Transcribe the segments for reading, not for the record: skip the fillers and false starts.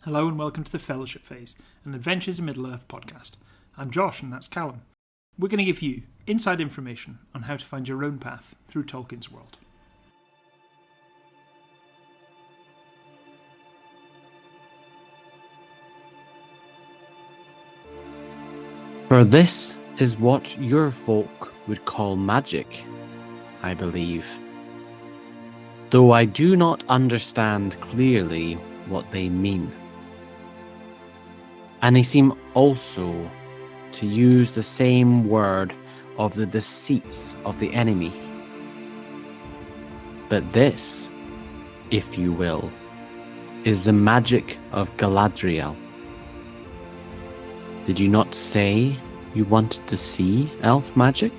Hello and welcome to the Fellowship Phase, an Adventures in Middle-earth podcast. I'm Josh and that's Callum. We're going to give you inside information on how to find your own path through Tolkien's world. For this is what your folk would call magic, I believe. Though I do not understand clearly what they mean. And they seem also to use the same word of the deceits of the enemy. But this, if you will, is the magic of Galadriel. Did you not say you wanted to see elf magic?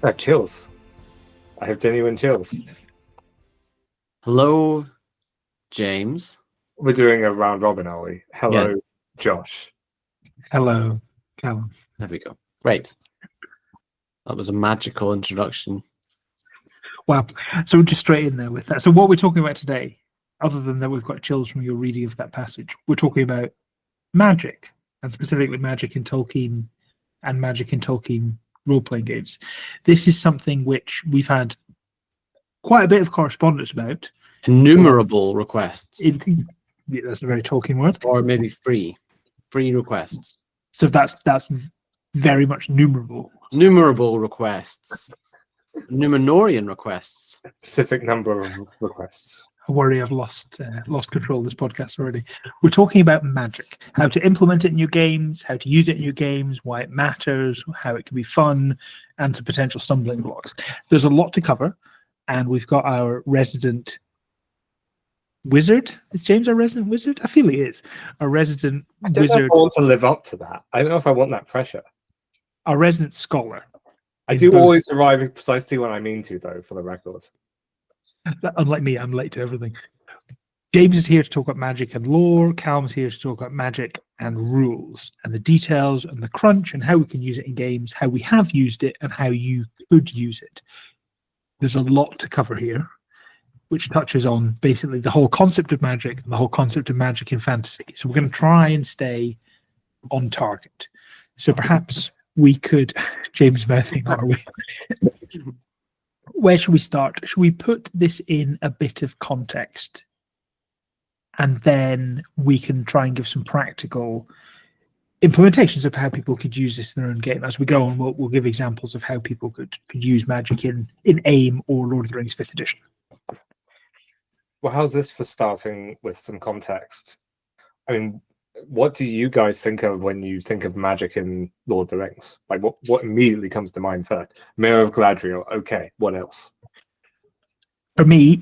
I have chills. I have genuine chills. Hello, James. We're doing a round robin, are we? Hello, Yes. Josh. Hello, Callum. There we go. Great. That was a magical introduction. Wow, so we're just straight in there with that. So what we're talking about today, other than that we've got chills from your reading of that passage, we're talking about magic, and specifically magic in Tolkien and magic in Tolkien role-playing games. This is something which we've had quite a bit of correspondence about. Innumerable requests. Yeah, that's a very Tolkien word. Or maybe free requests. So that's very much numerable. Numerable requests. Numenorian requests. Specific number of requests. I worry I've lost control of this podcast already. We're talking about magic, how to implement it in your games, how to use it in your games, why it matters, how it can be fun, and some potential stumbling blocks. There's a lot to cover, and we've got our resident wizard. Is James our resident wizard? I feel he is. Our resident I don't know wizard. if I want to live up to that. I don't know if I want that pressure. Our resident scholar. I in do both. always arrive precisely when I mean to, though, for the record. Unlike me, I'm late to everything. James is here to talk about magic and lore. Callum's here to talk about magic and rules and the details and the crunch and how we can use it in games, how we have used it and how you could use it. There's a lot to cover here, which touches on basically the whole concept of magic and the whole concept of magic in fantasy. So we're going to try and stay on target. So perhaps we could, James mouthing, are we? Where should we start? Should we put this in a bit of context? And then we can try and give some practical implementations of how people could use this in their own game. As we go on, we'll give examples of how people could use magic in AiME or Lord of the Rings 5th edition. Well, how's this for starting with some context? I mean, what do you guys think of when you think of magic in Lord of the Rings? Like, what immediately comes to mind first? Mirror of Galadriel. Okay, what else? For me,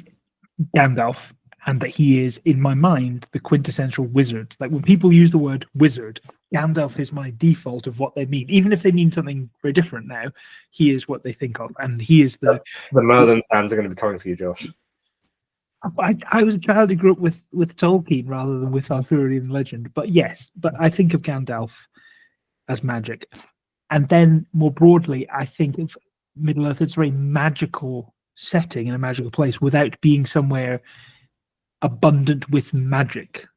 Gandalf, and that he is, in my mind, the quintessential wizard. Like when people use the word wizard, Gandalf is my default of what they mean. Even if they mean something very different now, he is what they think of. And he is the Merlin fans are going to be coming for you, Josh. I was a child who grew up with Tolkien rather than with Arthurian legend. But yes, but I think of Gandalf as magic. And then more broadly, I think of Middle-earth as a very magical setting in a magical place without being somewhere abundant with magic.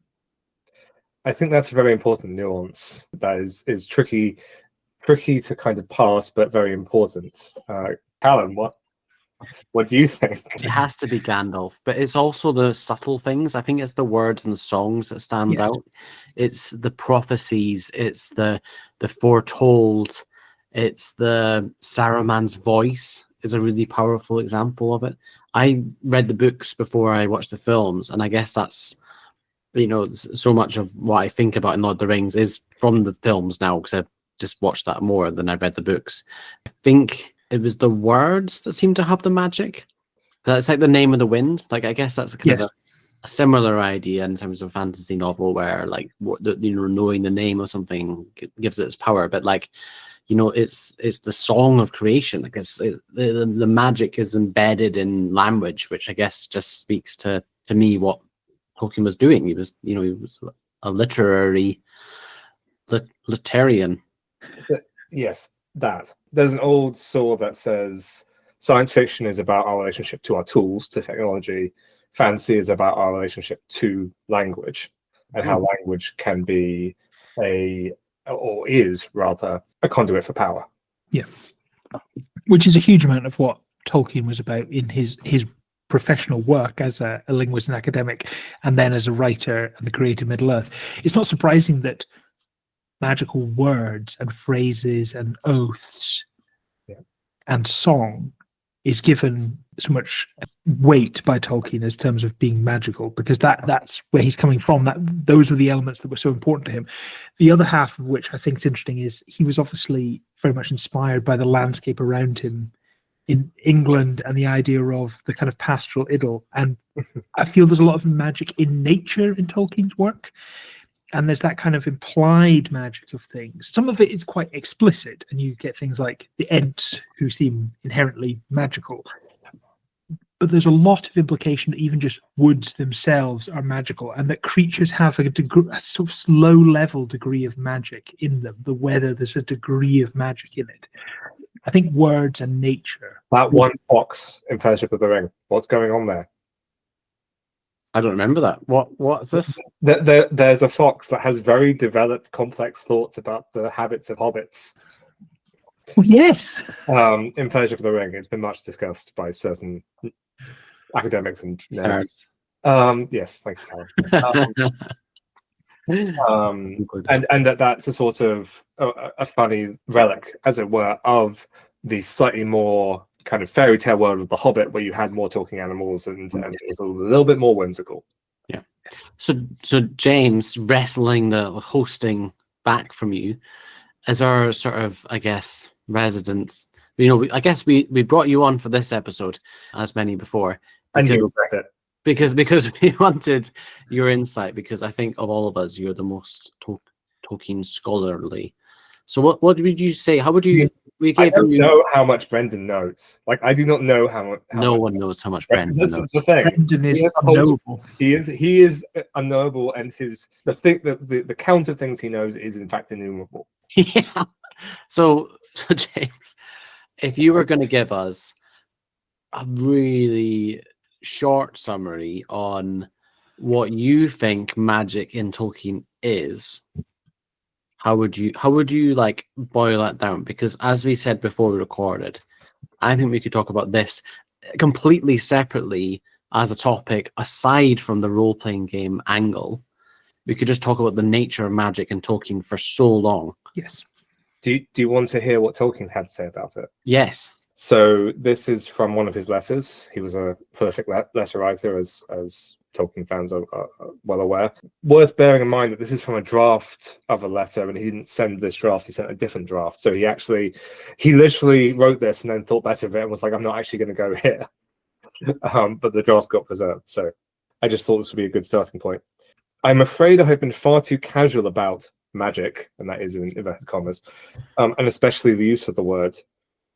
I think that's a very important nuance that is tricky to kind of pass, but very important. Callum, what do you think? It has to be Gandalf, but it's also the subtle things. I think it's the words and the songs that stand Yes. out. It's the prophecies. It's the foretold. It's the Saruman's voice is a really powerful example of it. I read the books before I watched the films, and I guess that's, so much of what I think about in Lord of the Rings is from the films now, because I've just watched that more than I read the books. I think it was the words that seemed to have the magic. That's like the name of the wind. Like, I guess that's kind of a similar idea in terms of a fantasy novel where, like, knowing the name of something gives it its power. But like, it's the song of creation. Like, the magic is embedded in language, which I guess just speaks to me what Tolkien was doing. He was, he was a literary literarian. Yes, that. There's an old saw that says science fiction is about our relationship to our tools, to technology. Fantasy is about our relationship to language, and how language can be or is rather, a conduit for power. Yeah. Which is a huge amount of what Tolkien was about in his professional work as a linguist and academic, and then as a writer and the creator of Middle-earth. It's not surprising that magical words and phrases and oaths and song is given so much weight by Tolkien as terms of being magical, because that's where he's coming from. Those are the elements that were so important to him. The other half of which I think is interesting is he was obviously very much inspired by the landscape around him in England and the idea of the kind of pastoral idyll. And I feel there's a lot of magic in nature in Tolkien's work. And there's that kind of implied magic of things. Some of it is quite explicit, and you get things like the Ents who seem inherently magical. But there's a lot of implication that even just woods themselves are magical, and that creatures have a sort of low-level degree of magic in them. The weather, there's a degree of magic in it. I think words and nature. That one fox in Fellowship of the Ring. What's going on there? I don't remember that. What's this? There's a fox that has very developed, complex thoughts about the habits of hobbits. Oh, yes. In Fellowship of the Ring, it's been much discussed by certain academics and nerds. Yes, thank you, Callum. And that's a sort of a funny relic, as it were, of the slightly more kind of fairy tale world of the Hobbit, where you had more talking animals and it was a little bit more whimsical. Yeah. So James, wrestling the hosting back from you as our sort of, I guess, residents. I guess we brought you on for this episode, as many before, and you regret it because we wanted your insight. Because I think of all of us, you're the most Tolkien scholarly. So what would you say? How would you? I don't know how much Brendan knows. Like, I do not know how much. No one knows how much Brendan knows. This is the thing. Brendan is unknowable. He is unknowable, and the count of things he knows is in fact innumerable. Yeah. So James, if you were going to give us a really short summary on what you think magic in Tolkien is, how would you like boil that down? Because as we said before we recorded, I think we could talk about this completely separately as a topic aside from the role-playing game angle. We could just talk about the nature of magic in Tolkien for so long. Yes. Do you want to hear what Tolkien had to say about it? Yes. So this is from one of his letters. He was a perfect letter writer, as Tolkien fans are well aware. Worth bearing in mind that this is from a draft of a letter, and he didn't send this draft, he sent a different draft. So he literally wrote this and then thought better of it and was like, I'm not actually going to go here. But the draft got preserved. So I just thought this would be a good starting point. I'm afraid I have been far too casual about magic, and that is in inverted commas, and especially the use of the word.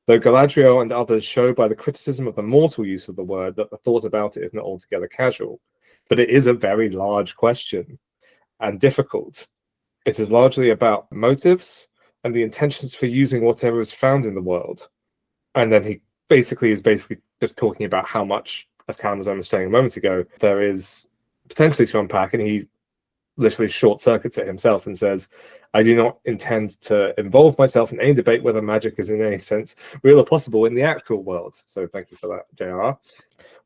Though Galadriel and others show by the criticism of the mortal use of the word that the thought about it is not altogether casual. But it is a very large question and difficult. It is largely about motives and the intentions for using whatever is found in the world. And then he basically is just talking about how much, as Callum was saying a moment ago, there is potentially to unpack, and he literally short circuits it himself and says, I do not intend to involve myself in any debate whether magic is in any sense real or possible in the actual world. So thank you for that, JR.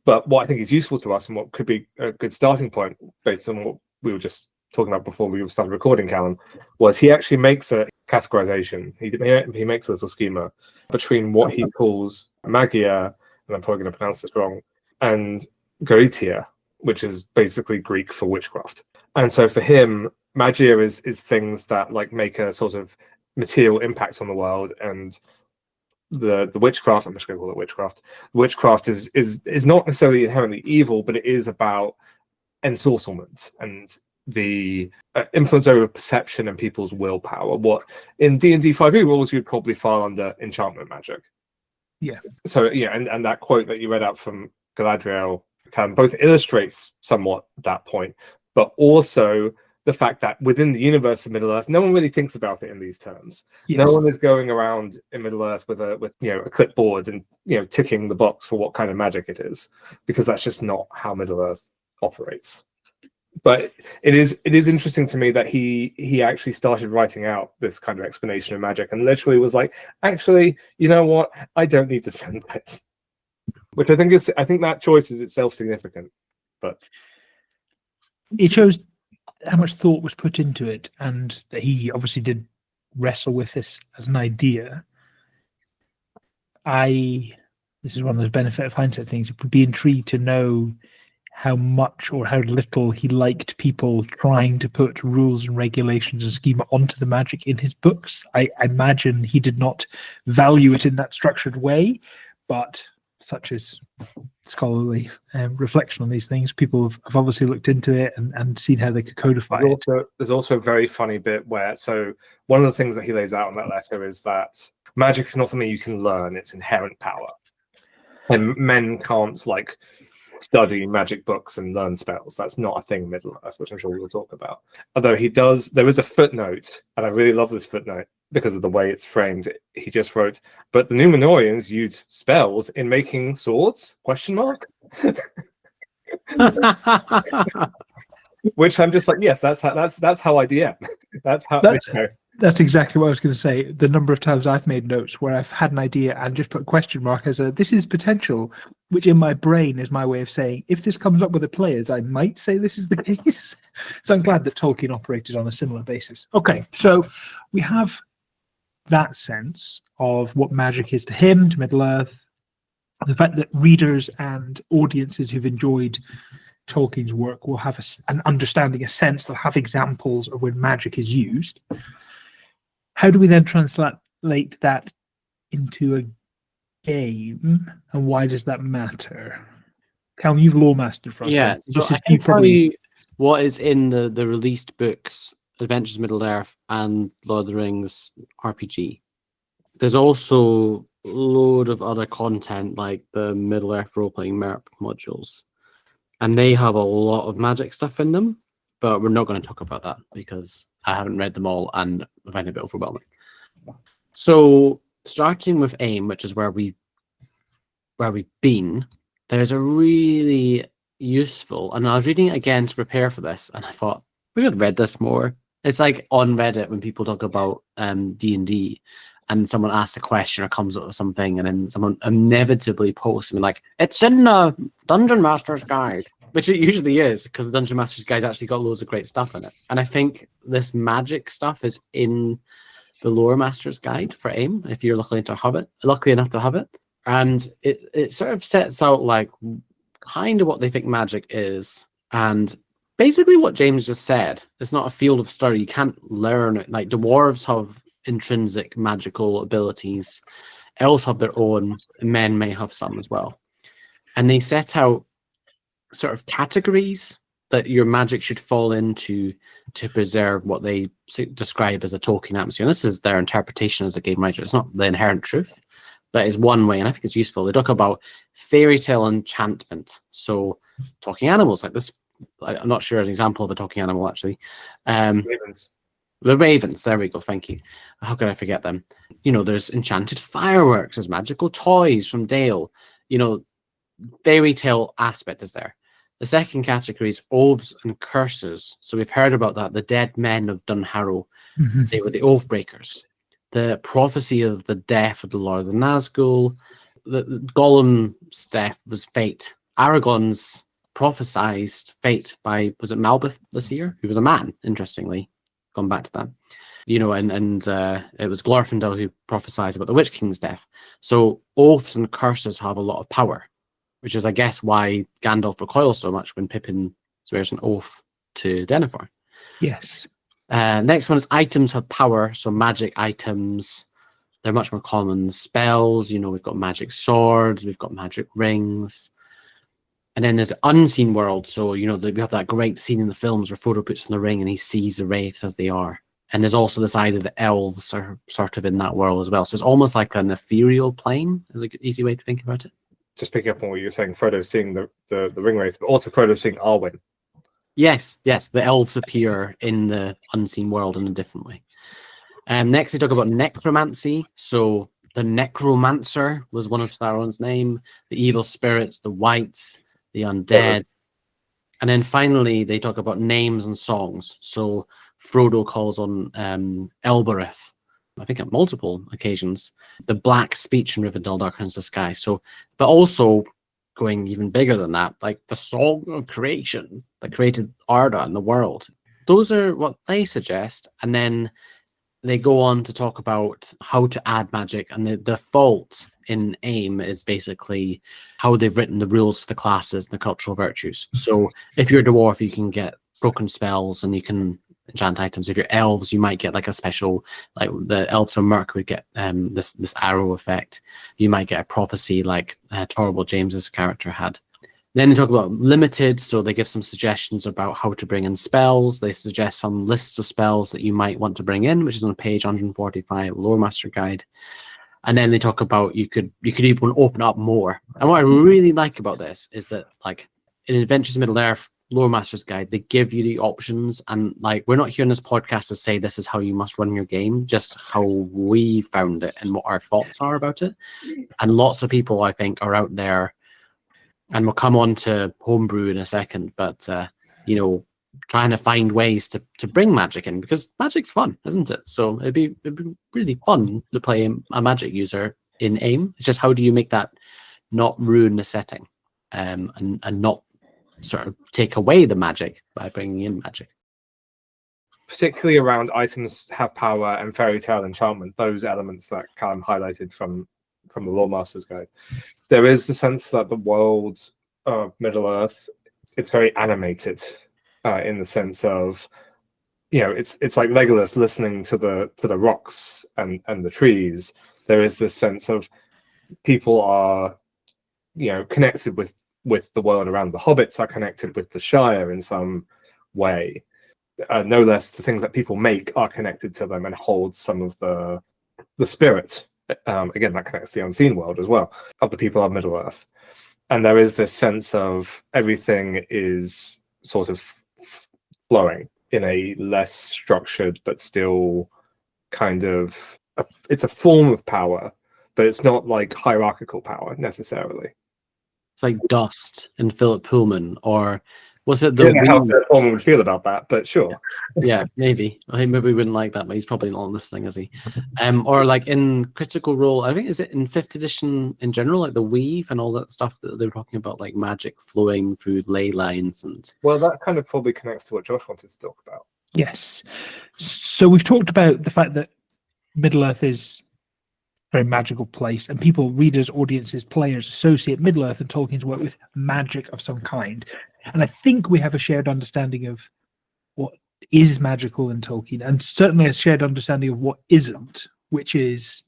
But what I think is useful to us, and what could be a good starting point based on what we were just talking about before we started recording, Callum, was he actually makes a categorization. He makes a little schema between what he calls magia, and I'm probably going to pronounce this wrong, and Geritia, which is basically Greek for witchcraft. And so for him, magia is things that like make a sort of material impact on the world, and the witchcraft, I'm just going to call it witchcraft. Witchcraft is not necessarily inherently evil, but it is about ensorcelment and the influence over perception and people's willpower. What in D&D 5e rules you'd probably fall under enchantment magic. Yeah. So yeah, and that quote that you read out from Galadriel both illustrates somewhat that point, but also the fact that within the universe of Middle-earth, no one really thinks about it in these terms. Yes. No one is going around in Middle-earth with a clipboard and ticking the box for what kind of magic it is, because that's just not how Middle-earth operates. But it is interesting to me that he actually started writing out this kind of explanation of magic and literally was like, actually, you know what? I don't need to send this. Which I think that choice is itself significant. But it shows how much thought was put into it, and that he obviously did wrestle with this as an idea. This is one of those benefit of hindsight things. It would be intrigued to know how much or how little he liked people trying to put rules and regulations and schema onto the magic in his books. I imagine he did not value it in that structured way, but such is scholarly reflection on these things. People have obviously looked into it and seen how they could codify it. There's also a very funny bit where, so one of the things that he lays out in that letter is that magic is not something you can learn, it's inherent power. And men can't study magic books and learn spells. That's not a thing in Middle-earth, which I'm sure we will talk about. Although there is a footnote, and I really love this footnote because of the way it's framed. He just wrote, but the Numenorians used spells in making swords? ? Which I'm just like, yes, that's how I DM. That's exactly what I was going to say. The number of times I've made notes where I've had an idea and just put a question mark as this is potential, which in my brain is my way of saying, if this comes up with the players, I might say this is the case. So I'm glad that Tolkien operated on a similar basis. Okay, so we have that sense of what magic is to him, to Middle-earth, the fact that readers and audiences who've enjoyed Tolkien's work will have an understanding, a sense, they'll have examples of when magic is used. How do we then translate that into a game, and why does that matter? Callum, you've lore mastered for us. Yeah, so I can tell you what is in the released books, Adventures of Middle-earth and Lord of the Rings RPG. There's also a load of other content like the Middle-earth role-playing MERP modules, and they have a lot of magic stuff in them, but we're not going to talk about that because I haven't read them all and I find it a bit overwhelming. So starting with AiME, which is where we've been, there's a really useful, and I was reading it again to prepare for this, and I thought, we should have read this more. It's like on Reddit when people talk about D&D and someone asks a question or comes up with something, and then someone inevitably posts me like, it's in the Dungeon Master's Guide, which it usually is, because the Dungeon Master's Guide's actually got loads of great stuff in it. And I think this magic stuff is in the Lore Master's Guide for AiME, if you're lucky enough to have it. And it sort of sets out like kind of what they think magic is. And basically what James just said, it's not a field of study. You can't learn it. Like dwarves have intrinsic magical abilities. Elves have their own. Men may have some as well. And they set out sort of categories that your magic should fall into to preserve what they describe as a Tolkien atmosphere. And this is their interpretation as a game writer. It's not the inherent truth, but it's one way, and I think it's useful. They talk about fairy tale enchantment. So talking animals like this, I'm not sure an example of a talking animal actually. Ravens. The ravens, there we go, thank you. How could I forget them? There's enchanted fireworks, there's magical toys from Dale. Fairy tale aspect is there. The second category is oaths and curses. So we've heard about that. The dead men of Dunharrow, they were the oath breakers. The prophecy of the death of the Lord of the Nazgul. The Gollum's death was fate. Aragorn's prophesized fate by, was it Malbeth the Seer? Who was a man, interestingly. Gone back to that. And it was Glorfindel who prophesied about the Witch King's death. So oaths and curses have a lot of power, which is, I guess, why Gandalf recoils so much when Pippin swears an oath to Denethor. Yes. Next one is items have power. So magic items, they're much more common. Spells, we've got magic swords, we've got magic rings. And then there's unseen world. So, we have that great scene in the films where Frodo puts on the ring and he sees the wraiths as they are. And there's also this idea that elves are sort of in that world as well. So it's almost like an ethereal plane, is an easy way to think about it. just picking up on what you were saying, Frodo seeing the ring wraiths, but also Frodo seeing Arwen. Yes, the elves appear in the unseen world in a different way. Next, they talk about necromancy. So the necromancer was one of Sauron's name, the evil spirits, the wights, the undead. And then finally, they talk about names and songs. So Frodo calls on Elbereth, I think at multiple occasions, the black speech in Rivendell darkens the sky. So, but also going even bigger than that, like the song of creation that created Arda and the world. Those are what they suggest. And then they go on to talk about how to add magic, and the default in AiME is basically how they've written the rules for the classes and the cultural virtues. So if you're a dwarf, you can get broken spells and you can enchant items. If you're elves, you might get like a special, like the elves from Merc would get this arrow effect. You might get a prophecy like Torvald James's character had. Then they talk about limited, so they give some suggestions about how to bring in spells. They suggest some lists of spells that you might want to bring in, which is on page 145, Lore Master Guide. And then they talk about you could even open up more. And what I really like about this is that, like, in Adventures in Middle-earth, Lore Master's Guide, they give you the options. And, like, we're not here in this podcast to say this is how you must run your game, just how we found it and what our thoughts are about it. And lots of people, I think, are out there, and we'll come on to homebrew in a second, but, you know, trying to find ways to bring magic in, because magic's fun, isn't it? So it'd be really fun to play a magic user in AiME. It's just, how do you make that not ruin the setting, and not sort of take away the magic by bringing in magic? Particularly around items have power and fairy tale enchantment, those elements that Callum highlighted from the Lore Master's Guide. There is the sense that the world of Middle-earth, it's very animated, in the sense of, you know, it's like Legolas listening to the rocks and the trees. There is this sense of people are, you know, connected with the world around. The hobbits are connected with the Shire in some way. No less, the things that people make are connected to them and hold some of the spirit. Again, that connects to the unseen world as well, of the people of Middle-earth. And there is this sense of everything is sort of flowing in a less structured, but still kind of, it's a form of power, but it's not like hierarchical power necessarily. It's like Dust and Philip Pullman, or was it I don't know how Philip Pullman would feel about that, but sure. Yeah, maybe. I think maybe we wouldn't like that, but he's probably not listening, is he? Or like in Critical Role, I think, is it in 5th edition in general, like the weave and all that stuff that they were talking about, like magic flowing through ley lines and. Well, that kind of probably connects to what Josh wanted to talk about. Yes. So we've talked about the fact that Middle-earth is a very magical place, and people, readers, audiences, players associate Middle-earth and Tolkien's work with magic of some kind. And I think we have a shared understanding of what is magical in Tolkien, and certainly a shared understanding of what isn't, which is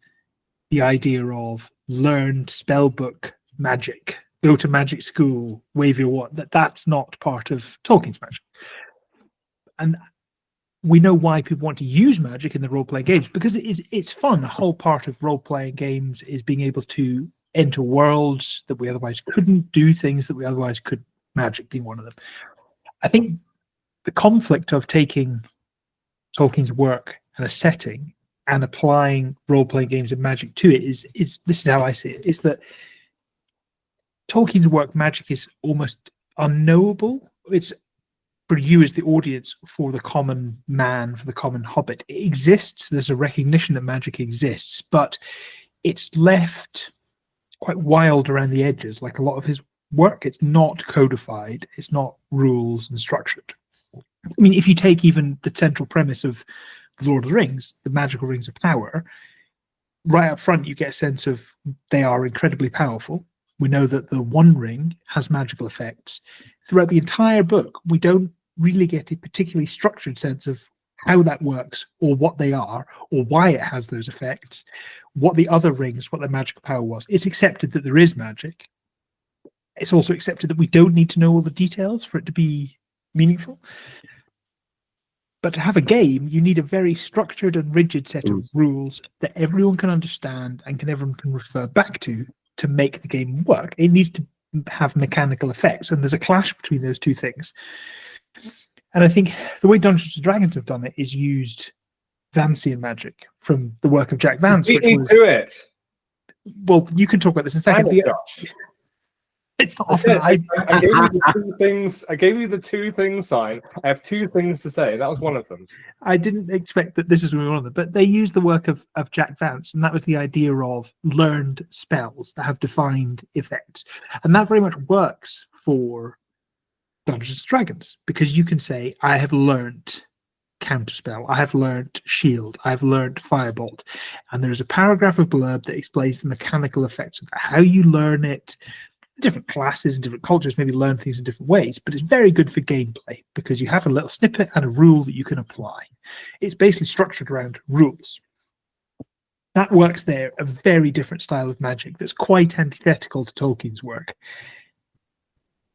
the idea of learned spellbook magic, go to magic school, wave your wand. That's not part of Tolkien's magic. And we know why people want to use magic in the role-playing games, because it's fun. The whole part of role-playing games is being able to enter worlds that we otherwise couldn't, do things that we otherwise could, magic being one of them. I think the conflict of taking Tolkien's work and a setting and applying role-playing games and magic to it is this is how I see it, is that Tolkien's work, magic is almost unknowable. It's for you as the audience, for the common man, for the common hobbit. It exists. There's a recognition that magic exists, but it's left quite wild around the edges, like a lot of his work. It's not codified. It's not rules and structured. I mean, if you take even the central premise of The Lord of the Rings, the magical rings of power, right up front, you get a sense of they are incredibly powerful. We know that the One Ring has magical effects. Throughout the entire book, we don't really get a particularly structured sense of how that works, or what they are, or why it has those effects, what the other rings, what their magical power was. It's accepted that there is magic. It's also accepted that we don't need to know all the details for it to be meaningful. But to have a game, you need a very structured and rigid set of rules that everyone can understand and everyone can refer back to to make the game work. It needs to have mechanical effects, and there's a clash between those two things. And I think the way Dungeons and Dragons have done it is used Vancian magic from the work of Jack Vance, which was do it. well. You can talk about this in a second. It's not often I gave you the two things. I gave you the two things sign. I have two things to say. That was one of them. I didn't expect that this is one of them, but they used the work of Jack Vance, and that was the idea of learned spells that have defined effects. And that very much works for Dungeons and Dragons, because you can say, I have learned Counterspell, I have learned Shield, I have learned Firebolt. And there's a paragraph of blurb that explains the mechanical effects of that, how you learn it. Different classes and different cultures maybe learn things in different ways, but it's very good for gameplay because you have a little snippet and a rule that you can apply. It's basically structured around rules. That works there, a very different style of magic that's quite antithetical to Tolkien's work.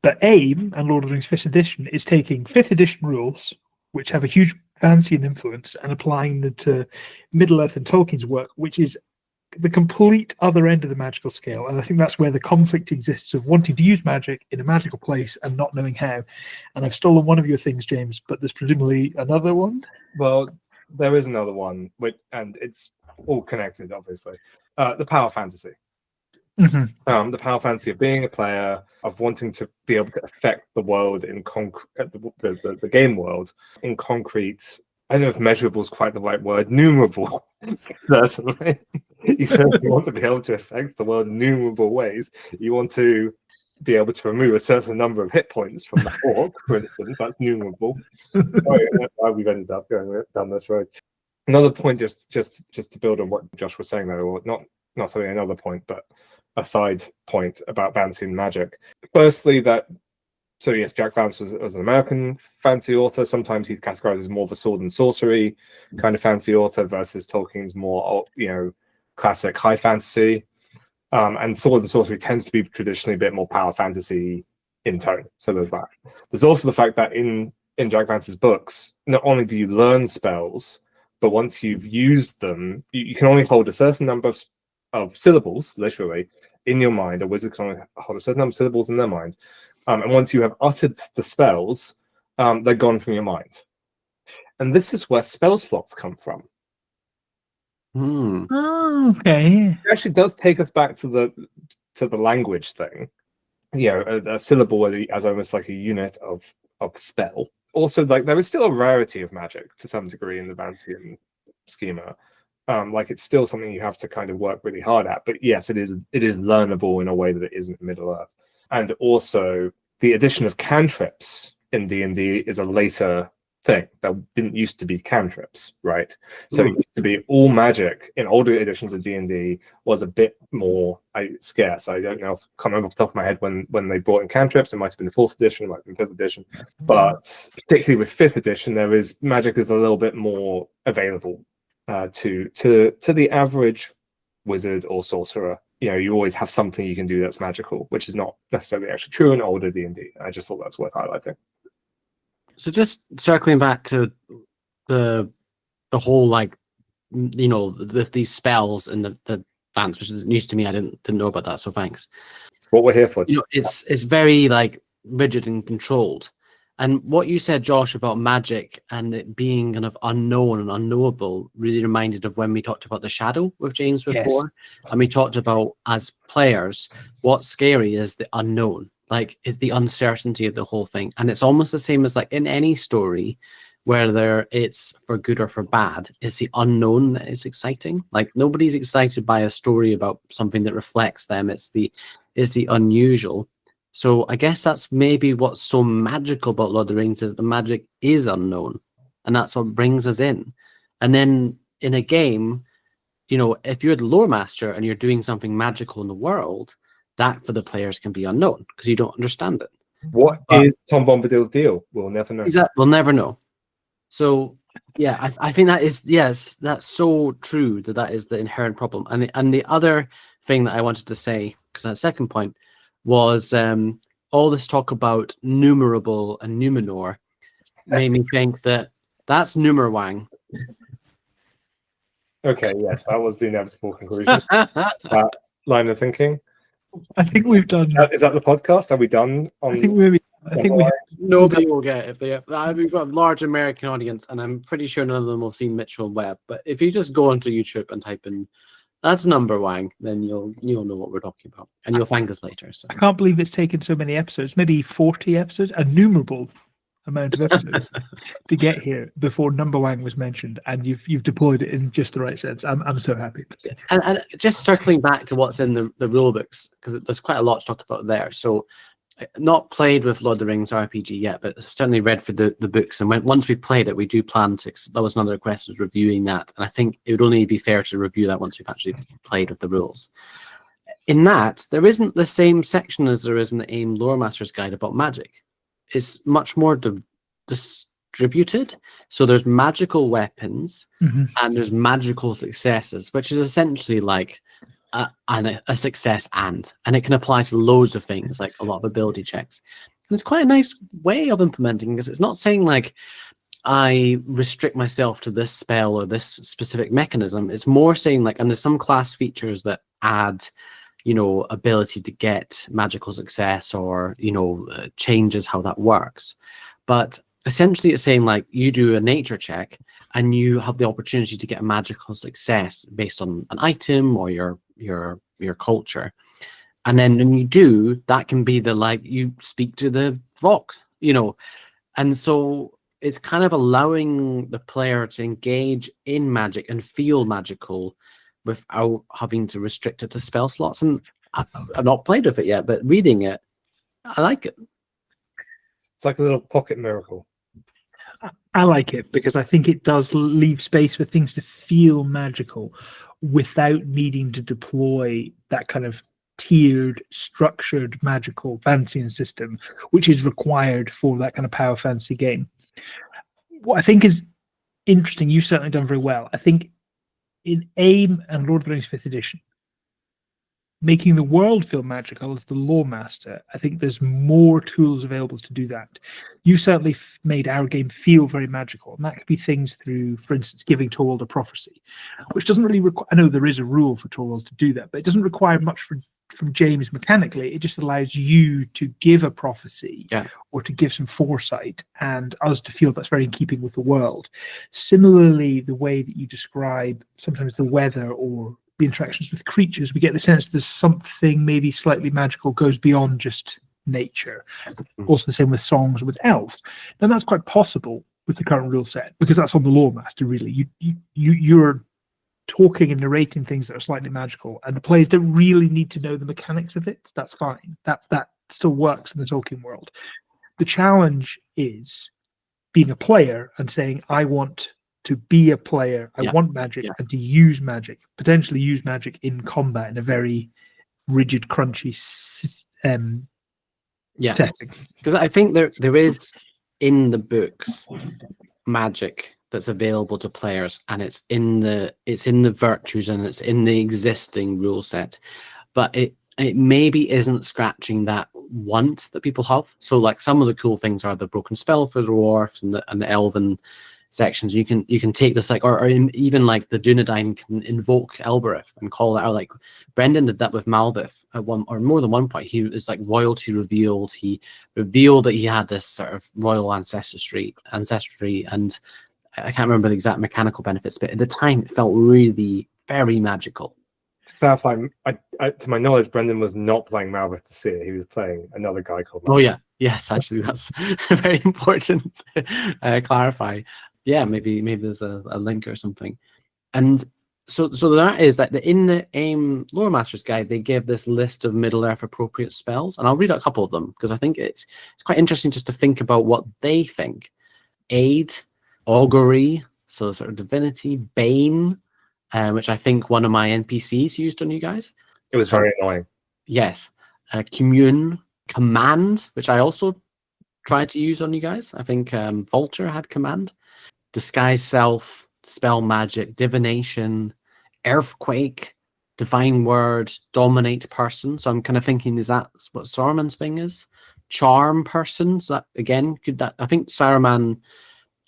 But AiME and Lord of the Rings 5th edition is taking 5th edition rules, which have a huge Vancian influence, and applying them to Middle-earth and Tolkien's work, which is the complete other end of the magical scale. And I think that's where the conflict exists of wanting to use magic in a magical place and not knowing how. And I've stolen one of your things, James, but there's presumably another one. Well, there is another one, and it's all connected, obviously. The power fantasy. Mm-hmm. The power fantasy of being a player, of wanting to be able to affect the world in the game world in concrete. I don't know if measurable is quite the right word. Numerable, certainly. You certainly want to be able to affect the world in numerable ways. You want to be able to remove a certain number of hit points from the orc, for instance. That's numerable. Why we've ended up going down this road. Another point, just to build on what Josh was saying there, or not something another point, but a side point about Vancian magic. Firstly, so yes, Jack Vance was an American fantasy author. Sometimes he's categorized as more of a sword and sorcery kind of fantasy author versus Tolkien's more, classic high fantasy. And sword and sorcery tends to be traditionally a bit more power fantasy in tone. So there's that. There's also the fact that in Jack Vance's books, not only do you learn spells, but once you've used them, you can only hold a certain number of syllables, literally, in your mind. A wizard can only hold a certain number of syllables in their mind. And once you have uttered the spells, they're gone from your mind. And this is where spell slots come from. Oh, okay. It actually does take us back to the language thing. A syllable as almost like a unit of spell. Also, like, there is still a rarity of magic to some degree in the Vancian schema. It's still something you have to kind of work really hard at. But yes, it is learnable in a way that it isn't Middle-earth. And also, the addition of cantrips in D&D is a later thing. That didn't used to be cantrips, right? So it used to be all magic in older editions of D&D was a bit more scarce. I don't know, can't remember off the top of my head when they brought in cantrips. It might have been the 4th edition, it might have been 5th edition. But particularly with 5th edition, magic is a little bit more available to the average wizard or sorcerer. You always have something you can do that's magical, which is not necessarily actually true in older D&D. I just thought that's worth highlighting. So just circling back to the whole, with these spells and the Vance, which is news to me. I didn't know about that, so thanks. It's what we're here for. It's very rigid and controlled. And what you said, Josh, about magic and it being kind of unknown and unknowable really reminded of when we talked about the shadow with James before. Yes. And we talked about, as players, what's scary is the unknown. It's the uncertainty of the whole thing. And it's almost the same as in any story, whether it's for good or for bad, it's the unknown that is exciting. Nobody's excited by a story about something that reflects them. It's the unusual. So I guess that's maybe what's so magical about Lord of the Rings is the magic is unknown. And that's what brings us in. And then in a game, if you're the lore master and you're doing something magical in the world, that for the players can be unknown because you don't understand it. What is Tom Bombadil's deal? We'll never know. We'll never know. So yeah, I think that is, yes, that's so true that is the inherent problem. And the other thing that I wanted to say, because that second point, was all this talk about numerable and Numenor made me think that's Numerwang. Okay, yes, that was the inevitable conclusion. Line of thinking. I think we've done. Is that the podcast? Are we done? On I think we. I think we. Nobody will get it if they have. We've got a large American audience, and I'm pretty sure none of them have seen Mitchell Webb. But if you just go onto YouTube and type in "that's number Wang," then you'll know what we're talking about, and you'll thank us later. So I can't believe it's taken so many episodes, maybe 40 episodes, innumerable amount of episodes to get here before number Wang was mentioned, and you've deployed it in just the right sense. I'm so happy. And just circling back to what's in the rule books, because there's quite a lot to talk about there. So not played with Lord of the Rings RPG yet, but certainly read for the books. And once we've played it, we do plan to. That was another request, was reviewing that. And I think it would only be fair to review that once we've actually played with the rules. In that, there isn't the same section as there is in the AiME Lore Master's Guide about magic. It's much more distributed. So there's magical weapons and there's magical successes, which is essentially like a success and it can apply to loads of things, like a lot of ability checks. And it's quite a nice way of implementing, because it's not saying like I restrict myself to this spell or this specific mechanism. It's more saying like, and there's some class features that add, ability to get magical success, or changes how that works. But essentially it's saying like you do a nature check and you have the opportunity to get a magical success based on an item or your culture. And then when you do, that can be you speak to the rocks, and so it's kind of allowing the player to engage in magic and feel magical without having to restrict it to spell slots. And I've not played with it yet, but reading it, I like it. It's like a little pocket miracle. I like it because I think it does leave space for things to feel magical without needing to deploy that kind of tiered, structured, magical fantasy system, which is required for that kind of power fantasy game. What I think is interesting, you've certainly done very well. I think in AiME and Lord of the Rings 5th edition, making the world feel magical as the lore master, I think there's more tools available to do that. You certainly made our game feel very magical, and that could be things through, for instance, giving Torwald a prophecy, which doesn't really require. I know there is a rule for Torwald to do that, but it doesn't require much from James mechanically. It just allows you to give a prophecy or to give some foresight, and us to feel that's very in keeping with the world. Similarly, the way that you describe sometimes the weather or the interactions with creatures, we get the sense there's something maybe slightly magical goes beyond just nature. Also the same with songs, with elves. And that's quite possible with the current rule set, because that's on the lore master, really. You're talking and narrating things that are slightly magical, and the players don't really need to know the mechanics of it. That's fine. That still works in the Tolkien world. The challenge is being a player and saying, I want to be a player, I want magic, and to use magic, potentially use magic in combat in a very rigid, crunchy setting. Because I think there is in the books magic that's available to players, and it's in the virtues and it's in the existing rule set, but it maybe isn't scratching that want that people have. So like some of the cool things are the broken spell for the dwarfs and the elven sections. You can take this or even like the Dunedain can invoke Elbereth and call it out. Like Brendan did that with Malbeth at one or more than one point. He was like royalty revealed. He revealed that he had this sort of royal ancestry, and I can't remember the exact mechanical benefits, but at the time it felt really very magical. To clarify, to my knowledge, Brendan was not playing Malbeth the Seer. He was playing another guy called Malbeth. Oh yeah, yes, actually that's very important to clarify. Yeah, maybe there's a link or something. And so that is that in the AiME Lore Master's Guide, they give this list of Middle-earth appropriate spells, and I'll read out a couple of them because I think it's quite interesting just to think about what they think. Aid, augury, so sort of divinity, bane, which I think one of my NPCs used on you guys. It was very annoying. Yes. Commune, command, which I also tried to use on you guys. I think Vulture had command. Disguise self, spell magic, divination, earthquake, divine word, dominate person. So I'm kind of thinking, is that what Saruman's thing is? Charm person. So that again, I think Saruman,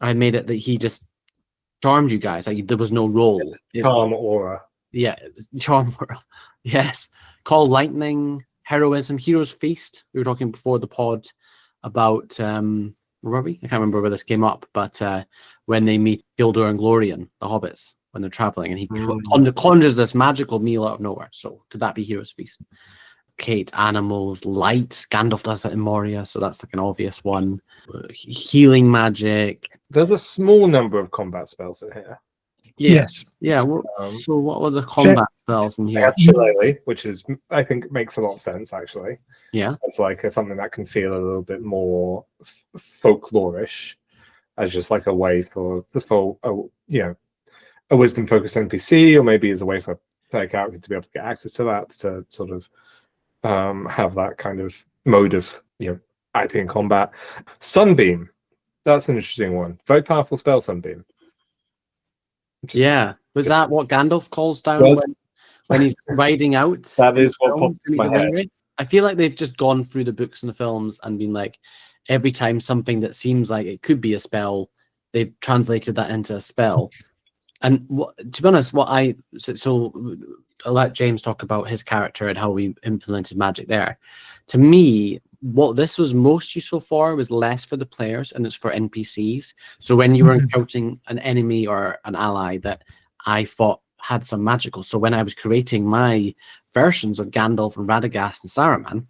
I made it that he just charmed you guys. Like there was no role. Charm aura. Yeah, charm aura. Yes. Call lightning, heroism, hero's feast. We were talking before the pod about where were we? I can't remember where this came up, but when they meet Gildor and Glorian, the hobbits, when they're traveling, and he conjures this magical meal out of nowhere. So could that be hero's feast? Kate, animals, light. Gandalf does that in Moria, so that's like an obvious one. Healing magic. There's a small number of combat spells in here. Yeah. Yes. Yeah. So what were the combat spells in I here? have Shillelagh, which is, I think, makes a lot of sense actually. Yeah. It's like something that can feel a little bit more folklorish, as just like a way for a wisdom focused NPC, or maybe as a way for a player character to be able to get access to that, to sort of have that kind of mode of acting in combat. Sunbeam, that's an interesting one. Very powerful spell, Sunbeam. Yeah, was that what Gandalf calls down when he's riding out? That is what pops in my head. I feel like they've just gone through the books and the films and been like, every time something that seems like it could be a spell, they've translated that into a spell. And to be honest, so I'll let James talk about his character and how we implemented magic there. To me, what this was most useful for was less for the players and it's for NPCs. So when you were encountering an enemy or an ally that I thought had some magical, so when I was creating my versions of Gandalf and Radagast and Saruman,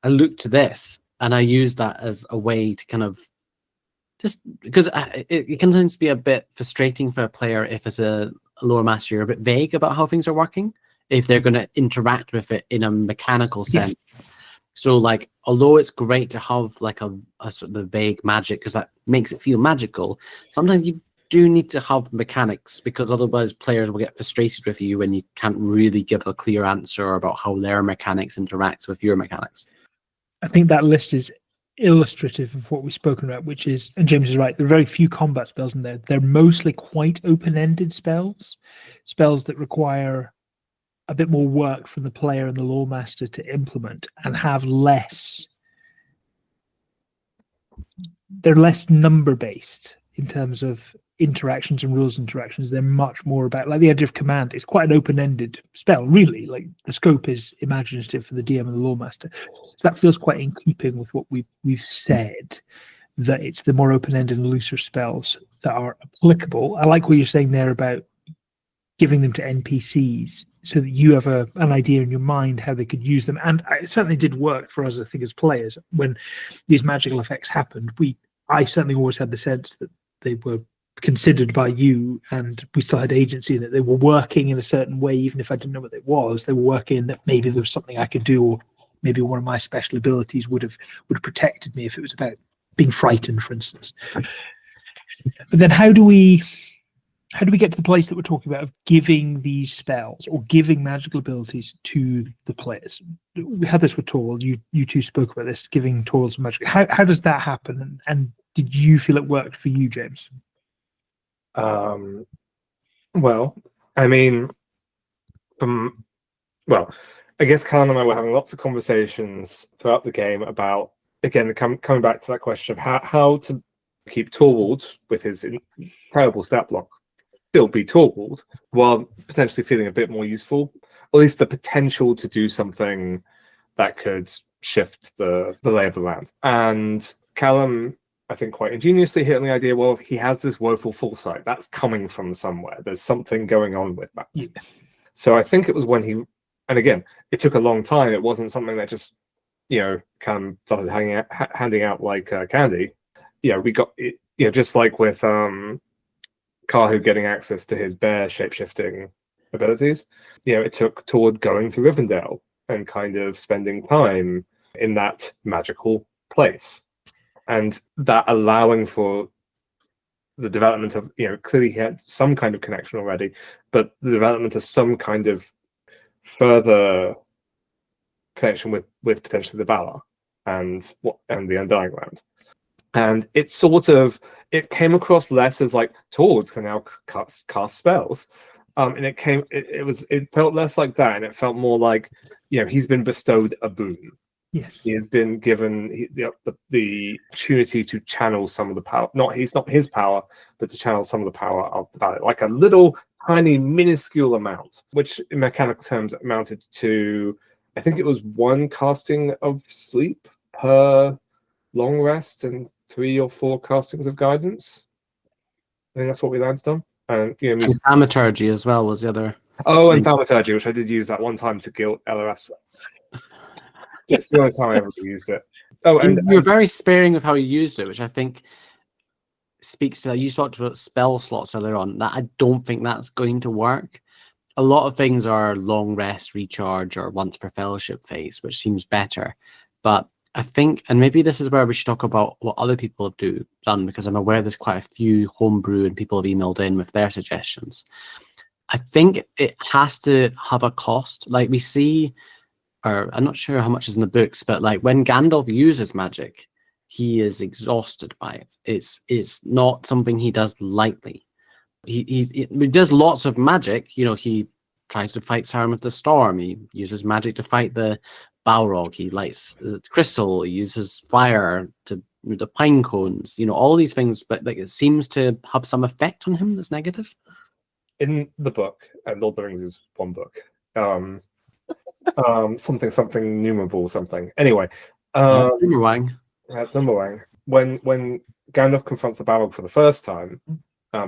I looked to this and I used that as a way to kind of just because it can tend to be a bit frustrating for a player if as a lore master you're a bit vague about how things are working, if they're going to interact with it in a mechanical sense. Yes. So like, although it's great to have like a sort of vague magic because that makes it feel magical, sometimes you do need to have mechanics because otherwise players will get frustrated with you when you can't really give a clear answer about how their mechanics interact with your mechanics. I think that list is illustrative of what we've spoken about, which is, and James is right, there are very few combat spells in there. They're mostly quite open-ended spells that require a bit more work from the player and the lore master to implement and have less. They're less number-based in terms of interactions and rules interactions. They're much more about, like the idea of command is quite an open-ended spell, really. Like the scope is imaginative for the DM and the lore master. So that feels quite in keeping with what we've said, that it's the more open-ended and looser spells that are applicable. I like what you're saying there about giving them to NPCs so that you have an idea in your mind how they could use them. And it certainly did work for us, I think, as players. When these magical effects happened, I certainly always had the sense that they were considered by you and we still had agency, that they were working in a certain way, even if I didn't know what it was. They were working that maybe there was something I could do, or maybe one of my special abilities would have protected me if it was about being frightened, for instance. But then how do we get to the place that we're talking about of giving these spells or giving magical abilities to the players? We had this with Torvald. You two spoke about this, giving Torvald some magic. How does that happen? And did you feel it worked for you, James? Well, I mean, I guess Callum and I were having lots of conversations throughout the game about, again, coming back to that question of how to keep Torvald with his terrible stat block still be Torvald while potentially feeling a bit more useful, or at least the potential to do something that could shift the lay of the land. And Callum, I think, quite ingeniously hit on the idea, well, he has this woeful foresight. That's coming from somewhere. There's something going on with that. Yeah. So I think it was when he, and again, it took a long time. It wasn't something that just, Callum started handing out like candy. Yeah, we got it, just like with Kahu getting access to his bear shape-shifting abilities. It took toward going to Rivendell and kind of spending time in that magical place. And that allowing for the development of, clearly he had some kind of connection already, but the development of some kind of further connection with potentially the Valar and the Undying Land. And it came across less as like Torvald can now cast spells. And it felt less like that, and it felt more like, he's been bestowed a boon. Yes, he has been given the opportunity to channel some of the power. It's not his power, but to channel some of the power of the Valar, like a little tiny minuscule amount, which in mechanical terms amounted to I think it was 1 casting of sleep per long rest and 3 or 4 castings of guidance. I think that's what we landed on. And And thaumaturgy as well was the other. and thaumaturgy, which I did use that one time to guilt LRS. It's the only time I ever used it. Oh, and you were very sparing of how you used it, which I think speaks to that. You talked about spell slots earlier on. That I don't think that's going to work. A lot of things are long rest, recharge, or once per fellowship phase, which seems better. But I think, and maybe this is where we should talk about what other people have done, because I'm aware there's quite a few homebrew and people have emailed in with their suggestions. I think it has to have a cost. Like we see, or I'm not sure how much is in the books, but like when Gandalf uses magic, he is exhausted by it. It's not something he does lightly. He does lots of magic. You know, he tries to fight Sauron with the storm. He uses magic to fight the Balrog. He lights the crystal. He uses fire to the pine cones. You know, all these things, but like it seems to have some effect on him that's negative. In the book, and Lord of the Rings is one book. Something numerable something. Anyway, Boomerang. that's Numberwang. When Gandalf confronts the Balrog for the first time,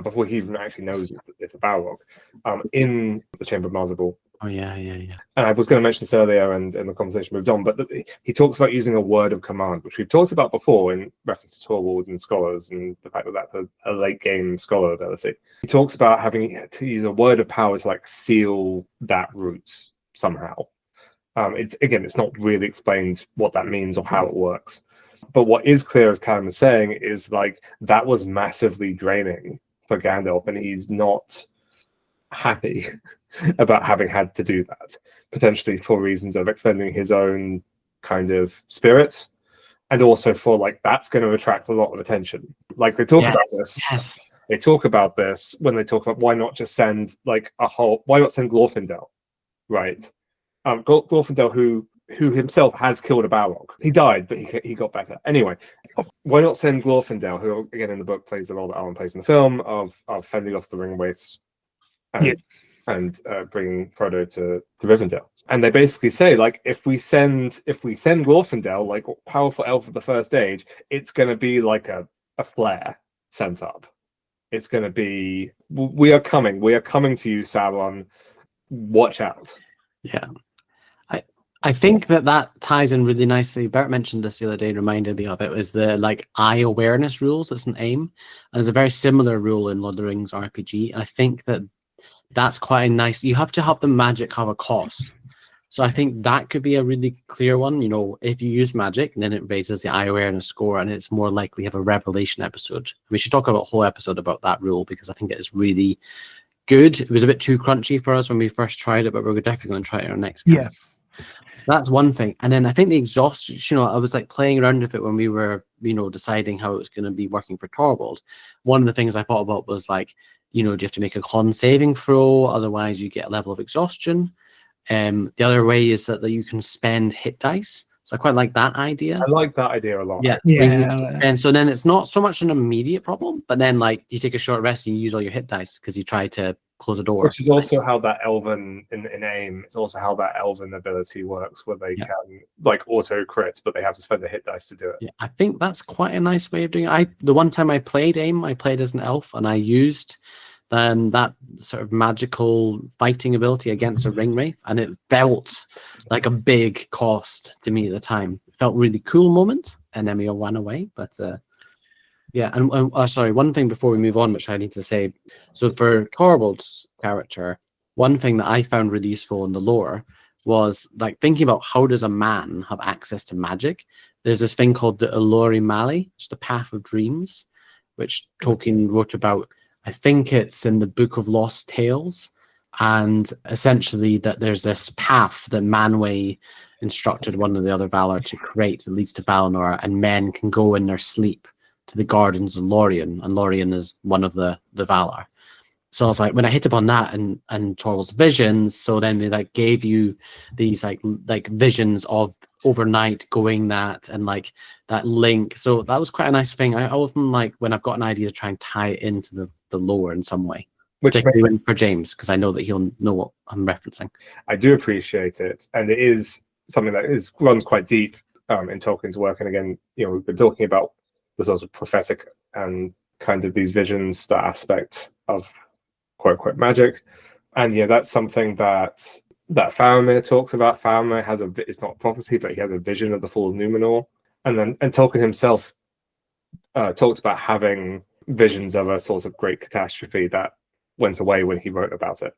before he even actually knows it's a Balrog, in the Chamber of Marzabul. Oh yeah. And I was going to mention this earlier, and the conversation moved on, but he talks about using a word of command, which we've talked about before in reference to Torvald and scholars, and the fact that that's a late game scholar ability. He talks about having to use a word of power to like seal that route somehow. It's not really explained what that means or how it works. But what is clear, as Callum is saying, is like that was massively draining for Gandalf, and he's not happy about having had to do that, potentially for reasons of expending his own kind of spirit, and also for like that's going to attract a lot of attention. Like they talk about this. Yes. They talk about this when they talk about why not send Glorfindel, right? Glorfindel, who himself has killed a Balrog. He died, but he got better. Anyway, why not send Glorfindel, who again in the book plays the role that Alan plays in the film of fending off the ring wraiths and bringing Frodo to Rivendell. And they basically say, like, if we send Glorfindel, like powerful elf of the First Age, it's going to be like a flare sent up. It's going to be, we are coming to you, Sauron. Watch out. Yeah. I think that ties in really nicely. Bert mentioned this the other day, reminded me of it, was the like eye awareness rules. It's an AiME. And there's a very similar rule in Lord of the Rings RPG. And I think that's quite a nice, you have to have the magic have a cost. So I think that could be a really clear one. You know, if you use magic, then it raises the eye awareness score and it's more likely to have a revelation episode. We should talk about a whole episode about that rule because I think it is really good. It was a bit too crunchy for us when we first tried it, but we're definitely going to try it in our next game. Yeah. That's one thing. And then I think the exhaustion, you know, I was like playing around with it when we were, you know, deciding how it was going to be working for Torvald. One of the things I thought about was like, you know, do you have to make a con saving throw? Otherwise you get a level of exhaustion. The other way is that you can spend hit dice. So I quite like that idea. I like that idea a lot. Yeah. And so then it's not so much an immediate problem, but then like you take a short rest and you use all your hit dice because you try to close a door. Which is also how that elven in AiME, it's also how that elven ability works, where they can like auto crit, but they have to spend the hit dice to do it. Yeah, I think that's quite a nice way of doing it. The one time I played AiME, I played as an elf and I used that sort of magical fighting ability against a ring wraith, and it felt like a big cost to me at the time. It felt really cool moment, and then we all ran away. But yeah, and sorry, one thing before we move on, which I need to say. So for Torvald's character, one thing that I found really useful in the lore was like thinking about how does a man have access to magic. There's this thing called the Elori Mali, it's the Path of Dreams, which Tolkien wrote about. I think it's in the Book of Lost Tales, and essentially that there's this path that Manwë instructed one of the other Valar to create that leads to Valinor, and men can go in their sleep to the gardens of Lorien, and Lorien is one of the Valar. So I was like, when I hit upon that and Torvald's visions, so then they like gave you these like visions of overnight going that and like that link. So that was quite a nice thing. I often like when I've got an idea to try and tie it into the lore in some way. Particularly for James, because I know that he'll know what I'm referencing. I do appreciate it, and it is something that runs quite deep in Tolkien's work. And again, we've been talking about the sort of prophetic and kind of these visions, that aspect of quote unquote magic. And that's something that Faramir talks about. Faramir it's not a prophecy, but he has a vision of the fall of Numenor. And Tolkien himself talked about having visions of a sort of great catastrophe that went away when he wrote about it.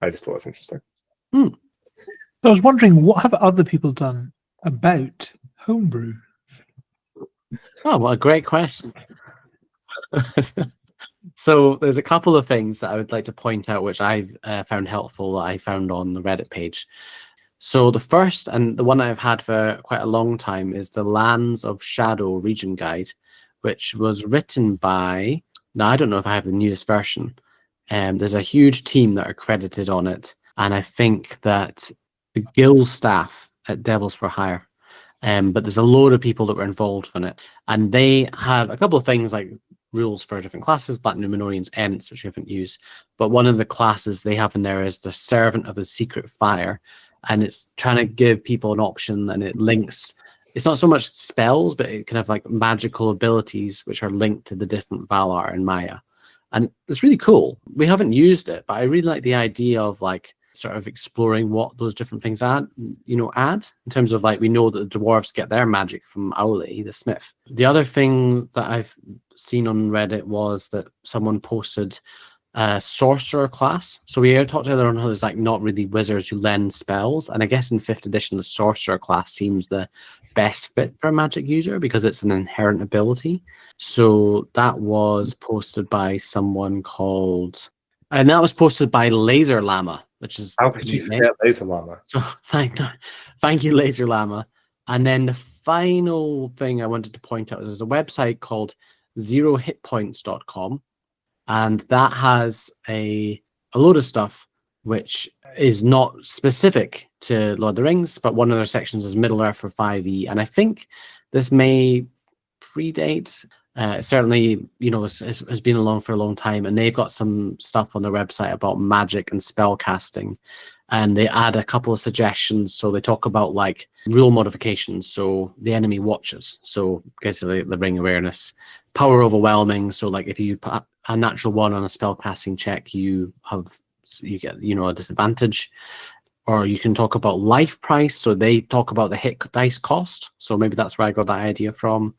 I just thought that's interesting. I was wondering, what have other people done about homebrew? Oh, what a great question. So there's a couple of things that I would like to point out, which I've found helpful, that I found on the Reddit page. So the first, and the one I've had for quite a long time, is the Lands of Shadow region guide, which was written by, now I don't know if I have the newest version. There's a huge team that are credited on it. And I think that the guild staff at Devils for Hire, but there's a load of people that were involved in it. And they have a couple of things like rules for different classes, Black Numenorians, Ents, which we haven't used. But one of the classes they have in there is the Servant of the Secret Fire. And it's trying to give people an option, and it links, it's not so much spells, but it kind of like magical abilities which are linked to the different Valar and Maya. And it's really cool. We haven't used it, but I really like the idea of like sort of exploring what those different things add in terms of like, we know that the dwarves get their magic from Owly, the smith. The other thing that I've seen on Reddit was that someone posted a sorcerer class. So we talked earlier on how there's like not really wizards who lend spells, and I guess in 5th edition the sorcerer class seems the best fit for a magic user because it's an inherent ability. So that was posted by someone called, and that was posted by Laser Llama, which is, how could you forget Laser Llama? So thank you, Laser Llama. And then the final thing I wanted to point out is there's a website called zerohitpoints.com, and that has a load of stuff which is not specific to Lord of the Rings, but one of their sections is Middle Earth for 5e, and I think this may predate. Certainly, has been along for a long time, and they've got some stuff on their website about magic and spell casting, and they add a couple of suggestions. So they talk about like rule modifications, so the enemy watches, so basically the ring awareness, power overwhelming, so like if you put a natural 1 on a spell casting check, you get a disadvantage. Or you can talk about life price, so they talk about the hit dice cost, so maybe that's where I got that idea from.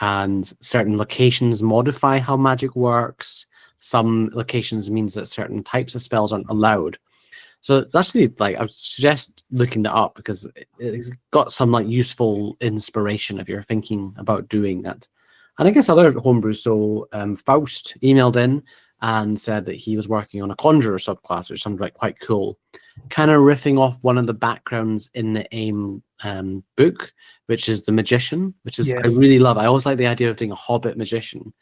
And certain locations modify how magic works. Some locations means that certain types of spells aren't allowed. So that's really, like, I would suggest looking that up because it's got some like useful inspiration if you're thinking about doing that. And I guess other homebrews, so Faust emailed in and said that he was working on a conjurer subclass, which sounded like quite cool. Kind of riffing off one of the backgrounds in the AiME book, which is the magician, which is, I really love. I always like the idea of doing a hobbit magician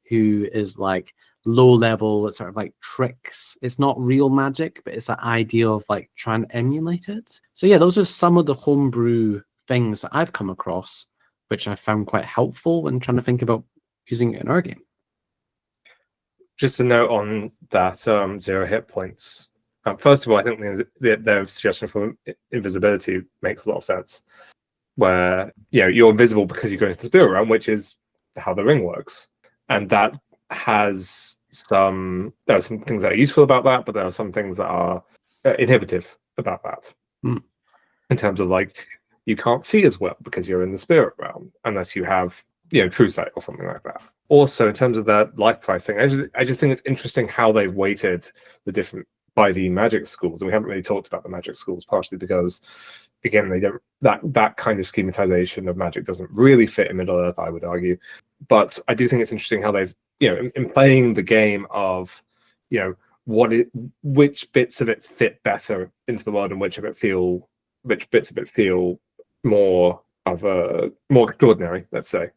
who is like low level, it's sort of like tricks. It's not real magic, but it's that idea of like trying to emulate it. So yeah, those are some of the homebrew things that I've come across, which I found quite helpful when trying to think about using it in our game. Just a note on that zero hit points. First of all, I think their suggestion for invisibility makes a lot of sense. Where you're invisible because you go into the spirit realm, which is how the ring works, and that has there are some things that are useful about that, but there are some things that are inhibitive about that. In terms of like, you can't see as well because you're in the spirit realm unless you have true sight or something like that. Also, in terms of that life price thing, I just think it's interesting how they've weighted the different 5e magic schools, and we haven't really talked about the magic schools, partially because again they don't, that kind of schematization of magic doesn't really fit in Middle Earth, I would argue. But I do think it's interesting how they've in playing the game of which bits of it fit better into the world and which bits of it feel more extraordinary, let's say.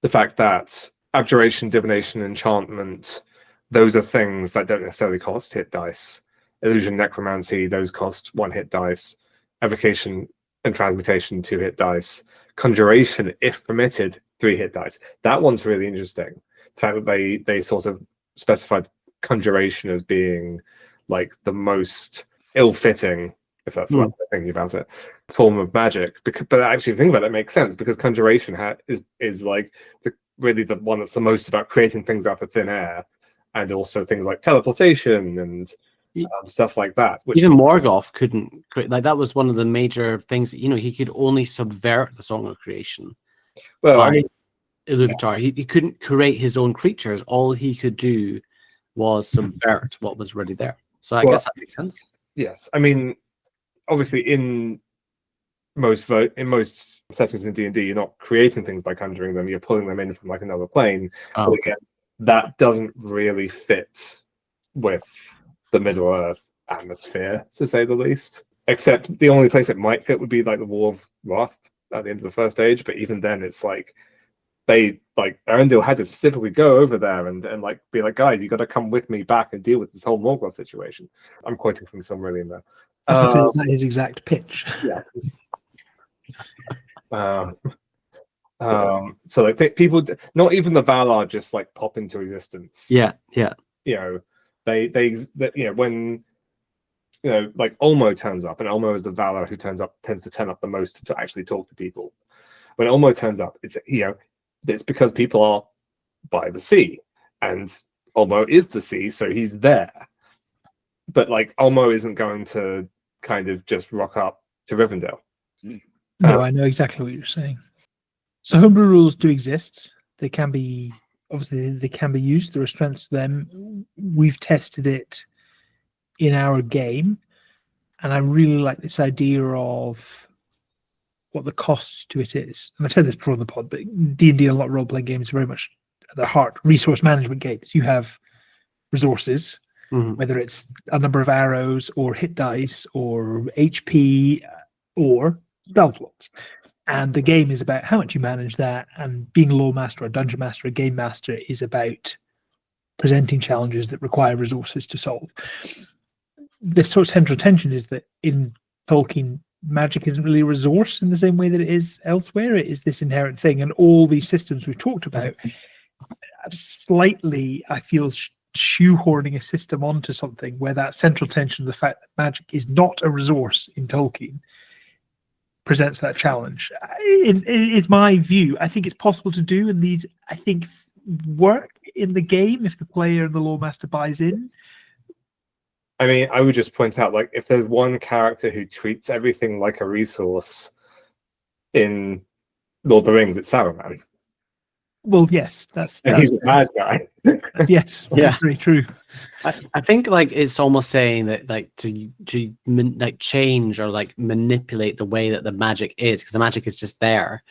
The fact that abjuration, divination, enchantment, those are things that don't necessarily cost hit dice. Illusion, necromancy, those cost 1 hit dice. Evocation and transmutation, 2 hit dice. Conjuration, if permitted, 3 hit dice. That one's really interesting. The fact that they sort of specified conjuration as being like the most ill-fitting if that's the right way of thinking about it, form of magic. But actually, think about it, makes sense because conjuration is like really the one that's the most about creating things out of thin air, and also things like teleportation and stuff like that. Which even Morgoth couldn't create. Like that was one of the major things. He could only subvert the Song of Creation. Well, I mean, Iluvatar. He couldn't create his own creatures. All he could do was subvert what was already there. So I guess that makes sense. Yes, I mean, obviously in most settings in D&D, you're not creating things by conjuring them. You're pulling them in from like another plane. But again, that doesn't really fit with the Middle Earth atmosphere, to say the least. Except the only place it might fit would be like the War of Wrath at the end of the First Age. But even then, it's like Arundel had to specifically go over there and like be like, guys, you got to come with me back and deal with this whole Morgoth situation. I'm quoting from Silmarillion there. I was going to say, is that his exact pitch? Yeah. So like people, not even the Valar just like pop into existence. Yeah. They when like Olmo turns up, and Olmo is the Valar who tends to turn up the most to actually talk to people. When Olmo turns up, it's because people are by the sea, and Olmo is the sea, so he's there. But like Olmo isn't going to kind of just rock up to Rivendell. No, I know exactly what you're saying. So homebrew rules do exist. They can be used. There are strengths to them. We've tested it in our game, and I really like this idea of what the cost to it is. And I've said this before in the pod, but D&D and a lot of role-playing games are very much at their heart resource management games. You have resources, whether it's a number of arrows or hit dice or HP or spell slots. And the game is about how much you manage that. And being a lore master, a dungeon master, a game master is about presenting challenges that require resources to solve. This sort of central tension is that in Tolkien, magic isn't really a resource in the same way that it is elsewhere. It is this inherent thing. And all these systems we've talked about, slightly, I feel, shoehorning a system onto something where that central tension of the fact that magic is not a resource in Tolkien presents that challenge. It's my view. I think it's possible to do, and these, I think, work in the game if the player and the lore master buys in. I mean, I would just point out, like, if there's one character who treats everything like a resource in Lord of the Rings, it's Saruman. Well, yes, he's a bad guy. Yes, yeah, that's very true. I think like it's almost saying that like to like change or like manipulate the way that the magic is, because the magic is just there.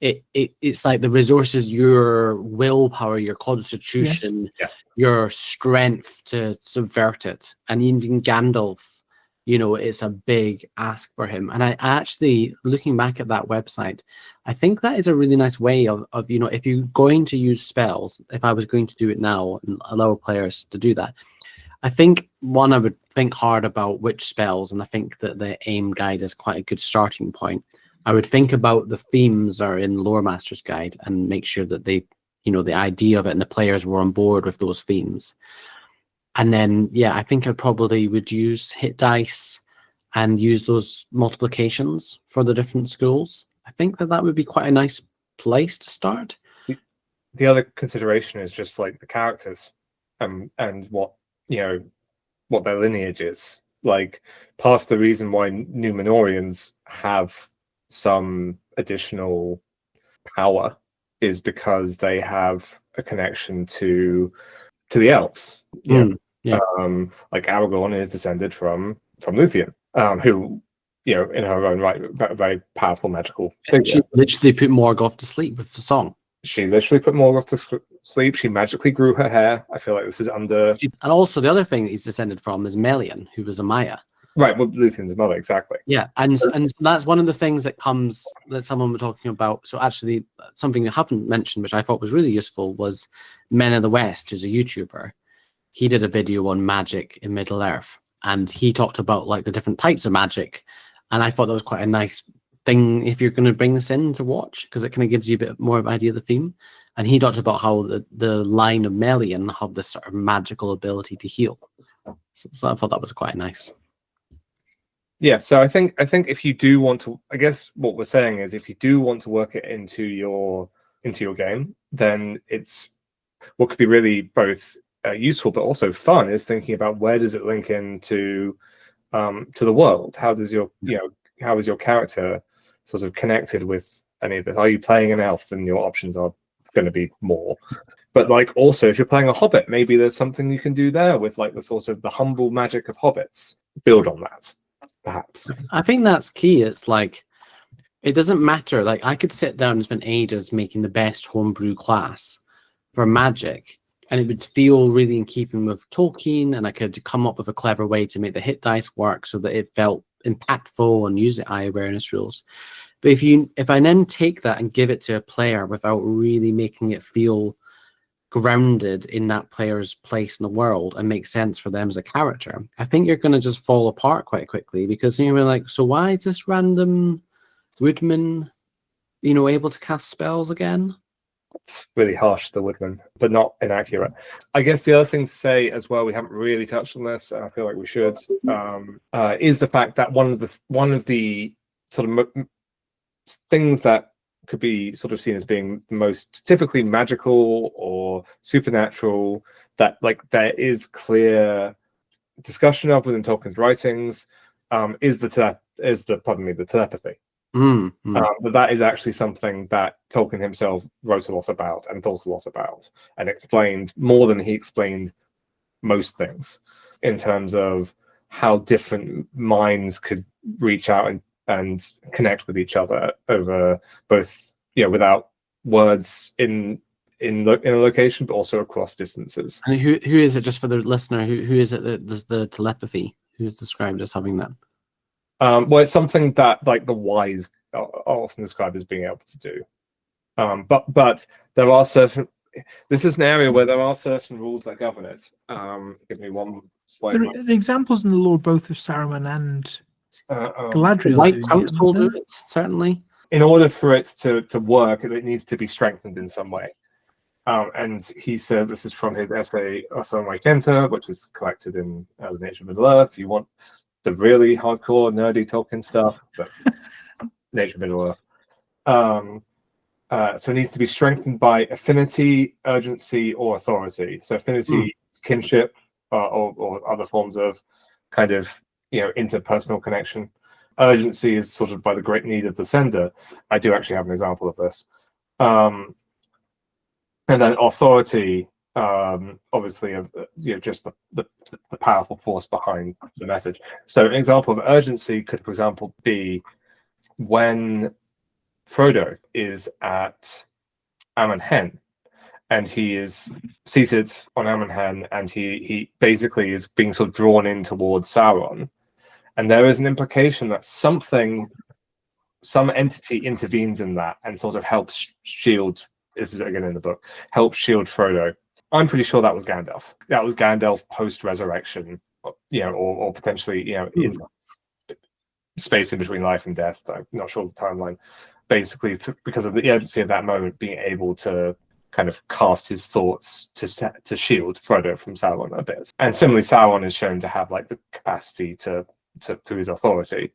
It's like the resources, your willpower, your constitution, your strength to subvert it. And even Gandalf, it's a big ask for him. And I actually, looking back at that website, I think that is a really nice way of if you're going to use spells, if I was going to do it now and allow players to do that, I think I would think hard about which spells, and I think that the AiME guide is quite a good starting point. I would think about the themes are in Lore Master's Guide and make sure that they, the idea of it and the players were on board with those themes. And then, I think I probably would use hit dice and use those multiplications for the different schools. I think that would be quite a nice place to start. The other consideration is just like the characters and what, what their lineage is. Like, past the reason why Númenóreans have some additional power is because they have a connection to the elves. Like Aragorn is descended from Luthien, who, in her own right, a very powerful magical figure. She literally put Morgoth to sleep with the song. She literally put Morgoth to sleep. She magically grew her hair. I feel like this is under... And also the other thing that he's descended from is Melian, who was a Maya. Right, well, Luthien's mother, exactly. Yeah, and that's one of the things that someone was talking about. So actually, something you haven't mentioned, which I thought was really useful, was Men of the West, who's a YouTuber. He did a video on magic in Middle Earth, and he talked about like the different types of magic. And I thought that was quite a nice thing if you're going to bring this in to watch, because it kind of gives you a bit more of an idea of the theme. And he talked about how the line of Melian have this sort of magical ability to heal. So I thought that was quite nice. Yeah, so I think if you do want to, I guess what we're saying is if you do want to work it into your game, then it's what could be really both useful but also fun is thinking about where does it link into to the world? How does your how is your character sort of connected with any of this? Are you playing an elf? Then your options are going to be more. But like also, if you're playing a hobbit, maybe there's something you can do there with like the sort of the humble magic of hobbits. Build on that, perhaps. I think that's key. It's like, it doesn't matter. Like, I could sit down and spend ages making the best homebrew class for Magic, and it would feel really in keeping with Tolkien, and I could come up with a clever way to make the hit dice work so that it felt impactful and use the eye awareness rules. But if I then take that and give it to a player without really making it feel grounded in that player's place in the world and make sense for them as a character, I think you're going to just fall apart quite quickly, because you're like, so why is this random woodman, able to cast spells again? It's really harsh, the woodman, but not inaccurate. I guess the other thing to say as well, we haven't really touched on this, and I feel like we should, is the fact that one of the sort of things that could be sort of seen as being most typically magical or supernatural, that like there is clear discussion of within Tolkien's writings, is the telepathy. But that is actually something that Tolkien himself wrote a lot about and thought a lot about and explained more than he explained most things, in terms of how different minds could reach out and connect with each other over both, without words in a location, but also across distances. And who is it, just for the listener, who is it that does the telepathy? Who's described as having that? Well, it's something that like the wise are often described as being able to do. But there are certain. This is an area where there are certain rules that govern it. Give me one slide. The examples in the lore both of Saruman and Galadriel. White Council do it, certainly. In order for it to work, it needs to be strengthened in some way. And he says, this is from his essay, Son Like Enter, which is collected in The Nature of Middle-earth. If you want the really hardcore, nerdy Tolkien stuff, but Nature of Middle-earth. So it needs to be strengthened by affinity, urgency, or authority. So affinity is kinship, or other forms of kind of interpersonal connection. Urgency is sort of by the great need of the sender. I do actually have an example of this. And then authority, obviously, of just the powerful force behind the message. So an example of urgency could, for example, be when Frodo is at Amon Hen, and he is seated on Amon Hen, and he basically is being sort of drawn in towards Sauron. And there is an implication that some entity intervenes in that and sort of helps shield. This is again in the book. Helps shield Frodo. I'm pretty sure that was Gandalf. That was Gandalf post-resurrection, or potentially, in space in between life and death. I'm not sure of the timeline. Basically, because of the urgency of that moment, being able to kind of cast his thoughts to shield Frodo from Sauron a bit. And similarly, Sauron is shown to have like the capacity to through his authority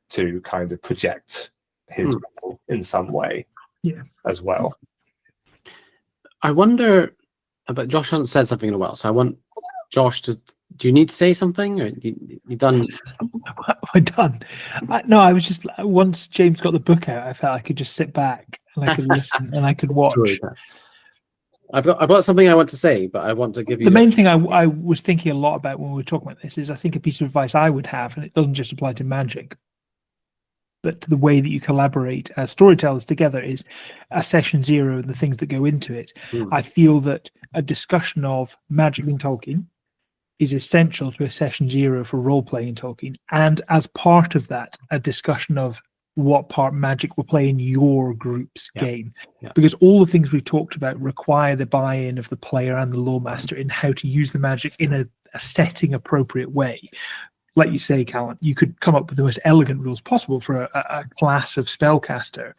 to kind of project his role in some way, as well. I wonder, but Josh hasn't said something in a while, so I want Josh to. Do you need to say something, or you done? I'm done. No, I was just, once James got the book out, I felt I could just sit back and I could listen and I could watch. I've got something I want to say, but I want to give you the main thing I was thinking a lot about when we were talking about this is, I think a piece of advice I would have, and it doesn't just apply to Magic, but to the way that you collaborate as storytellers together, is a session zero and the things that go into it. I feel that a discussion of Magic in Tolkien is essential to a session zero for role-playing Tolkien, and as part of that, a discussion of what part Magic will play in your group's game. Because all the things we've talked about require the buy-in of the player and the lore master in how to use the magic in a setting appropriate way. Like you say, Callum, you could come up with the most elegant rules possible for a class of spellcaster,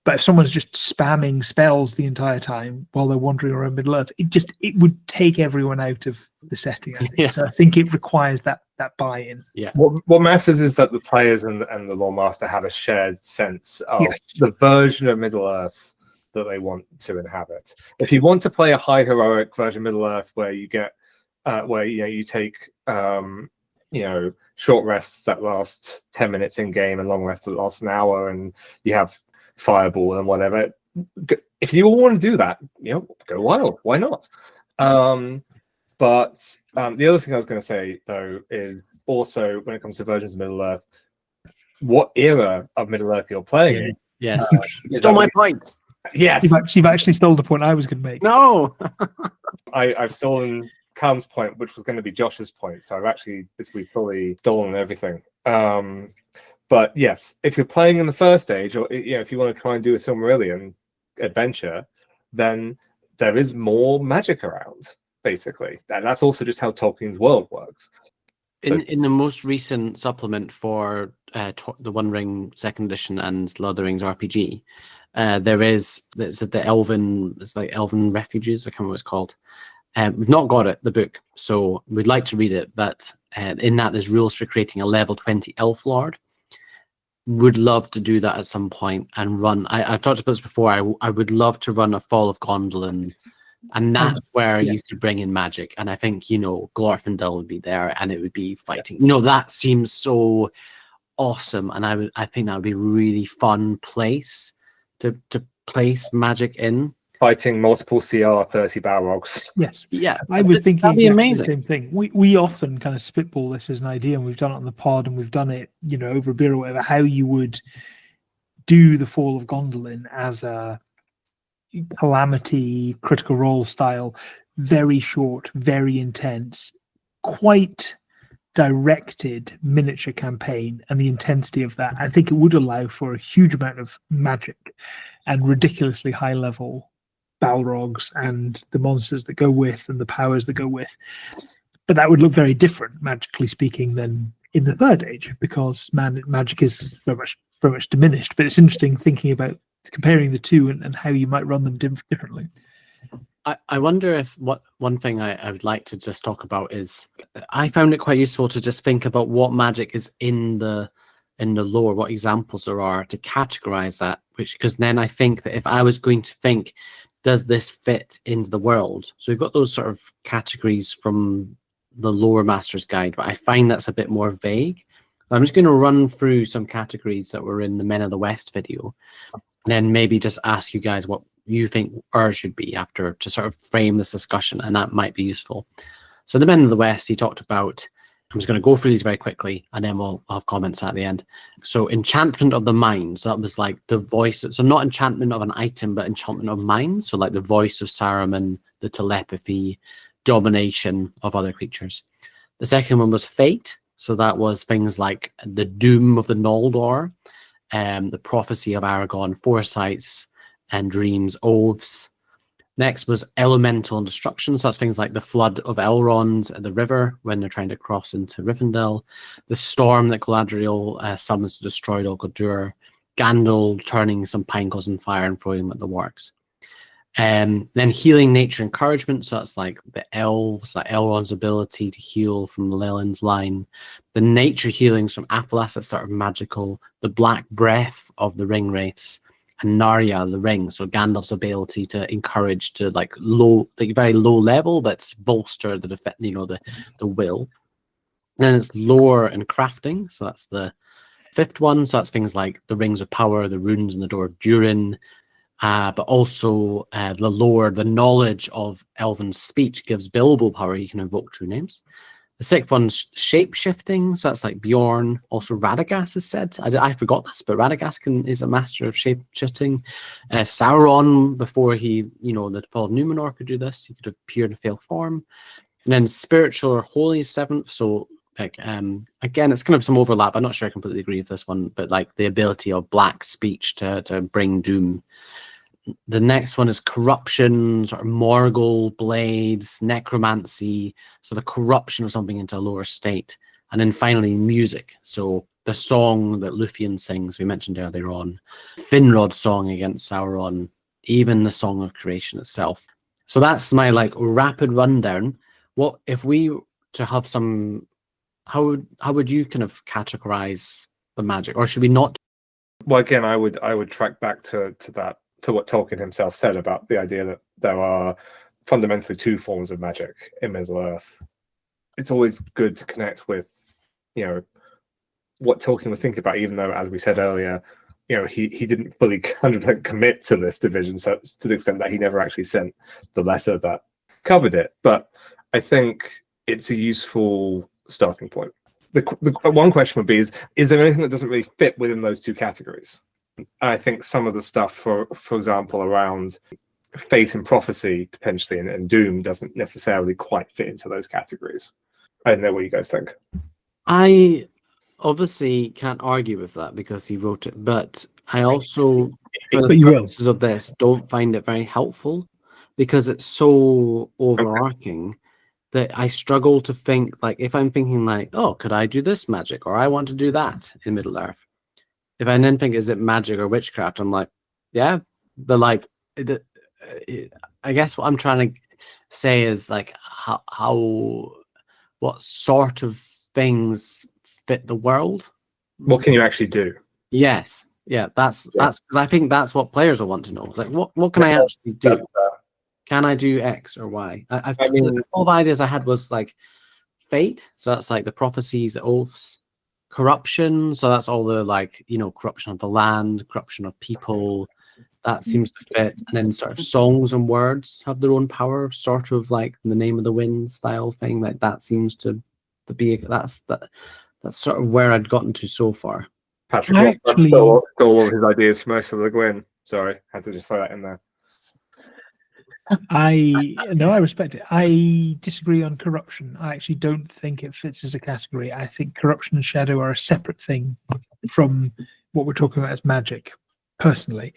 But if someone's just spamming spells the entire time while they're wandering around Middle Earth, it would take everyone out of the setting. I think. Yeah. So I think it requires that buy-in. Yeah. What matters is that the players and the lore master have a shared sense of Yes. the version of Middle Earth that they want to inhabit. If you want to play a high heroic version of Middle Earth where you get where you take short rests that last 10 minutes in game and long rests that last an hour, and you have fireball and whatever. If you all want to do that, go wild. Why not? But the other thing I was going to say though is also when it comes to versions of Middle Earth, what era of Middle Earth you're playing in. Yes. Stole my point. Yes. You've actually stole the point I was going to make. No. I've stolen Callum's point, which was going to be Josh's point. So I've actually this week fully stolen everything. But yes, if you're playing in the first age, or if you want to try and do a Silmarillion adventure, then there is more magic around, basically. And that's also just how Tolkien's world works. In the most recent supplement for the One Ring Second Edition and Lord of the Rings RPG, there's the Elven Refuges. I can't remember what it's called. We've not got it, the book, so we'd like to read it. But in that, there's rules for creating a level 20 Elf Lord. Would love to do that at some point and run. I've talked about this before. I would love to run a Fall of Gondolin, and that's where you could bring in magic. And I think Glorfindel would be there, and it would be fighting. That seems so awesome, and I think that would be a really fun place to place magic in. Fighting multiple CR 30 Balrogs. Yes. Yeah. I was thinking That'd be exactly amazing. the same thing. We often kind of spitball this as an idea, and we've done it on the pod, and we've done it, over a beer or whatever, how you would do the Fall of Gondolin as a Calamity Critical Role style, very short, very intense, quite directed miniature campaign, and the intensity of that, I think it would allow for a huge amount of magic and ridiculously high level Balrogs and the monsters that go with and the powers that go with. But that would look very different, magically speaking, than in the Third Age, because magic is very much diminished. But it's interesting thinking about comparing the two and how you might run them differently. I wonder if one thing I would like to just talk about is I found it quite useful to just think about what magic is in the lore, what examples there are to categorize that, because then I think that if I was going to think, does this fit into the world? So we've got those sort of categories from the Lore Master's Guide, but I find that's a bit more vague. I'm just going to run through some categories that were in the Men of the West video, and then maybe just ask you guys what you think ours should be after, to sort of frame this discussion, and that might be useful. So the Men of the West, he talked about, I'm just going to go through these very quickly, and then we'll have comments at the end. So enchantment of the mind, so that was like the voice, so not enchantment of an item, but enchantment of mind, so like the voice of Saruman, the telepathy, domination of other creatures. The second one was fate, so that was things like the doom of the Noldor, the prophecy of Aragorn, foresights and dreams, oaths. Next was elemental and destruction, so that's things like the flood of Elrond at the river when they're trying to cross into Rivendell, the storm that Galadriel summons to destroy Dol Guldur, Gandalf turning some pine cones on fire and throwing them at the wargs. Then healing nature encouragement, so that's like the elves, like Elrond's ability to heal from the Leland's line, the nature healings from Athelas, that's sort of magical, the black breath of the ring wraiths, and Narya, the ring, so Gandalf's ability to encourage to like very low level, but bolster the will. And then it's lore and crafting, so that's the fifth one. So that's things like the rings of power, the runes, and the door of Durin. But also the lore, the knowledge of elven speech gives Bilbo power. He can invoke true names. The sixth one's shape-shifting, so that's like Bjorn. Also Radagast is said. I forgot this, but Radagast is a master of shape-shifting. Sauron, before he, the Fall of Numenor could do this, he could appear in a failed form. And then spiritual or holy is seventh, so like again, it's kind of some overlap. I'm not sure I completely agree with this one, but like the ability of black speech to bring doom. The next one is corruption, sort of Morgul, blades, necromancy, so the corruption of something into a lower state. And then finally music, so the song that Lúthien sings, we mentioned earlier on, Finrod's song against Sauron, even the Song of Creation itself. So that's my like rapid rundown. What if we to have some? How would you kind of categorize the magic, or should we not? Well, again, I would track back to what Tolkien himself said about the idea that there are fundamentally two forms of magic in Middle Earth. It's always good to connect with, what Tolkien was thinking about, even though, as we said earlier, he didn't fully 100% commit to this division, so to the extent that he never actually sent the letter that covered it. But I think it's a useful starting point. The one question would be, is there anything that doesn't really fit within those two categories? And I think some of the stuff, for example, around fate and prophecy, potentially, and doom doesn't necessarily quite fit into those categories. I don't know what you guys think. I obviously can't argue with that because he wrote it, but I also, for the purposes of this, don't find it very helpful because it's so overarching that I struggle to think, like, if I'm thinking like, oh, could I do this magic, or I want to do that in Middle Earth? If I then think, is it magic or witchcraft? I'm like, yeah, but like, I guess what I'm trying to say is like, what sort of things fit the world? What can you actually do? Yes, yeah, that's because I think that's what players will want to know. Like, what can I actually do? Can I do X or Y? I mean, all the ideas I had was like fate, so that's like the prophecies, the oaths, corruption, so that's all the like corruption of the land, corruption of people. That seems to fit, and then sort of songs and words have their own power, sort of like the Name of the Wind style thing. Like that seems to be that's sort of where I'd gotten to so far. Patrick stole all of his ideas from most of the Gwyn. Sorry, had to just throw that in there. I respect it. I disagree on corruption. I actually don't think it fits as a category. I think corruption and shadow are a separate thing from what we're talking about as magic. Personally,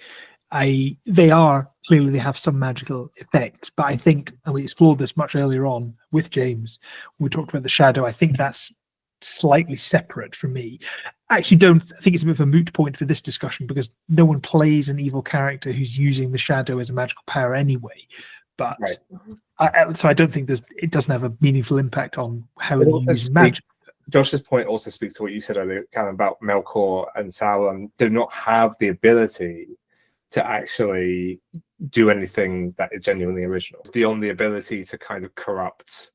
they have some magical effects, but I think, and we explored this much earlier on with James, we talked about the shadow. I think that's slightly separate for me. I actually don't think it's a bit of a moot point for this discussion because no one plays an evil character who's using the shadow as a magical power anyway. But so I don't think it doesn't have a meaningful impact on how they use magic. Josh's point also speaks to what you said earlier, kind of about Melkor and Sauron do not have the ability to actually do anything that is genuinely original beyond the ability to kind of corrupt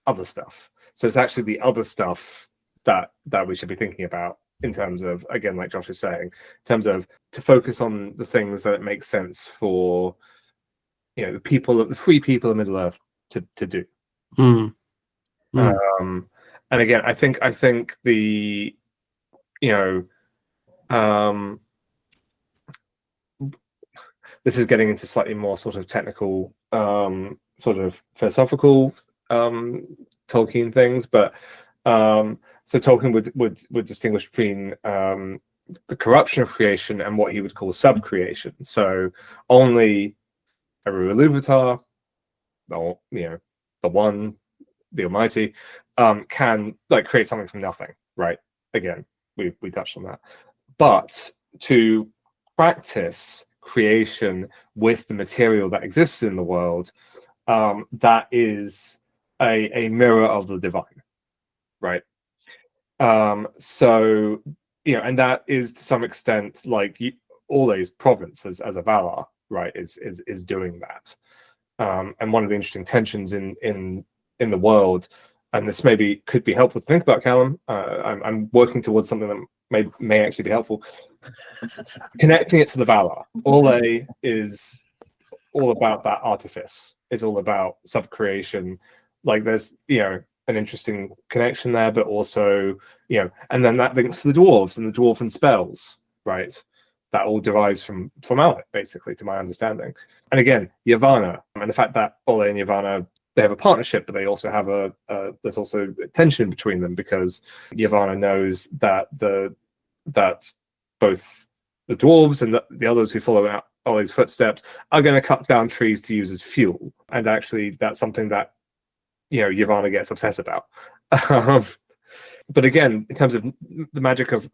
other stuff. So it's actually the other stuff that we should be thinking about in terms of, again, like Josh is saying, in terms of to focus on the things that it makes sense for, the free people of Middle Earth to do. And again, I think the, this is getting into slightly more sort of technical, sort of philosophical Tolkien things, but so Tolkien would distinguish between the corruption of creation and what he would call sub-creation. So only Eru Ilúvatar, or the One, the Almighty, can like create something from nothing, right? Again, we touched on that. But to practice creation with the material that exists in the world, that is a mirror of the divine, right? So and that is to some extent like Orla's province as a Valar, right? Is doing that. And one of the interesting tensions in the world, and this maybe could be helpful to think about, Callum. I'm working towards something that may actually be helpful. Connecting it to the Valar. Orla is all about that artifice. It's all about sub-creation. Like there's an interesting connection there, but also and then that links to the dwarves and the dwarven spells, right? That all derives from Alec, basically, to my understanding. And again, Yavanna, and the fact that Orla and Yavanna, they have a partnership, but they also have there's also tension between them because Yavanna knows that both the dwarves and the others who follow out Ollie's footsteps are going to cut down trees to use as fuel, and actually that's something that Yavanna gets upset about. But again, in terms of the magic of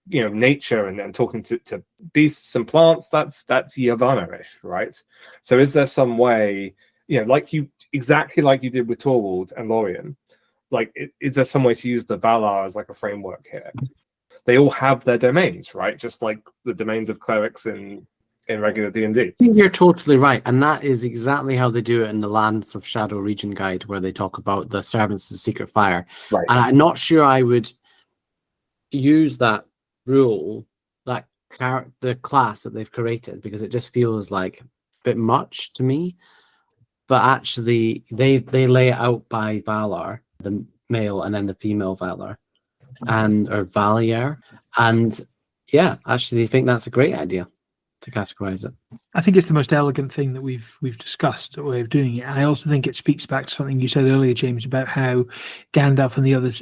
nature and talking to beasts and plants, that's Yavanna-ish, right? So is there some way, exactly like you did with Torvald and Lorien, is there some way to use the Valar as like a framework here? They all have their domains, right? Just like the domains of clerics in regular D&D. I think you're totally right, and that is exactly how they do it in the Lands of Shadow region guide, where they talk about the servants of the secret fire. Right. And I'm not sure I would use that rule, the class that they've created, because it just feels like a bit much to me. But actually, they lay it out by Valar, the male, and then the female Valar, or Valier, and yeah, actually, I think that's a great idea to categorize it. I think it's the most elegant thing that we've discussed, a way of doing it. And I also think it speaks back to something you said earlier, James, about how Gandalf and the others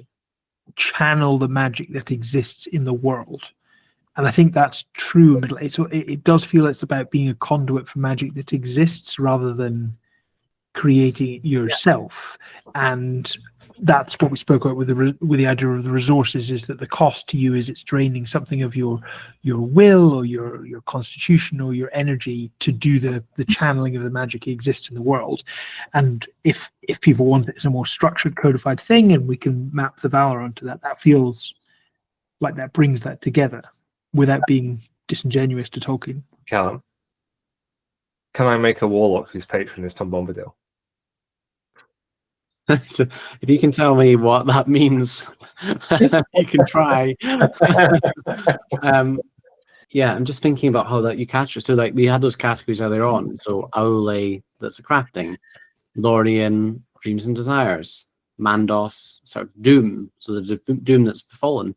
channel the magic that exists in the world. And I think that's true in Middle Age. So it does feel it's about being a conduit for magic that exists rather than creating it yourself. And that's what we spoke about with the idea of the resources, is that the cost to you is it's draining something of your will or your constitution or your energy to do the channeling of the magic that exists in the world. And if people want it as a more structured, codified thing, and we can map the Valar onto that feels like that brings that together without being disingenuous to Tolkien. Callum, can I make a warlock whose patron is Tom Bombadil? So if you can tell me what that means, you can try. Yeah, I'm just thinking about how that you catch. So like we had those categories earlier on. So Aule, that's a crafting. Lorien, dreams and desires. Mandos, sort of doom. So the doom that's befallen.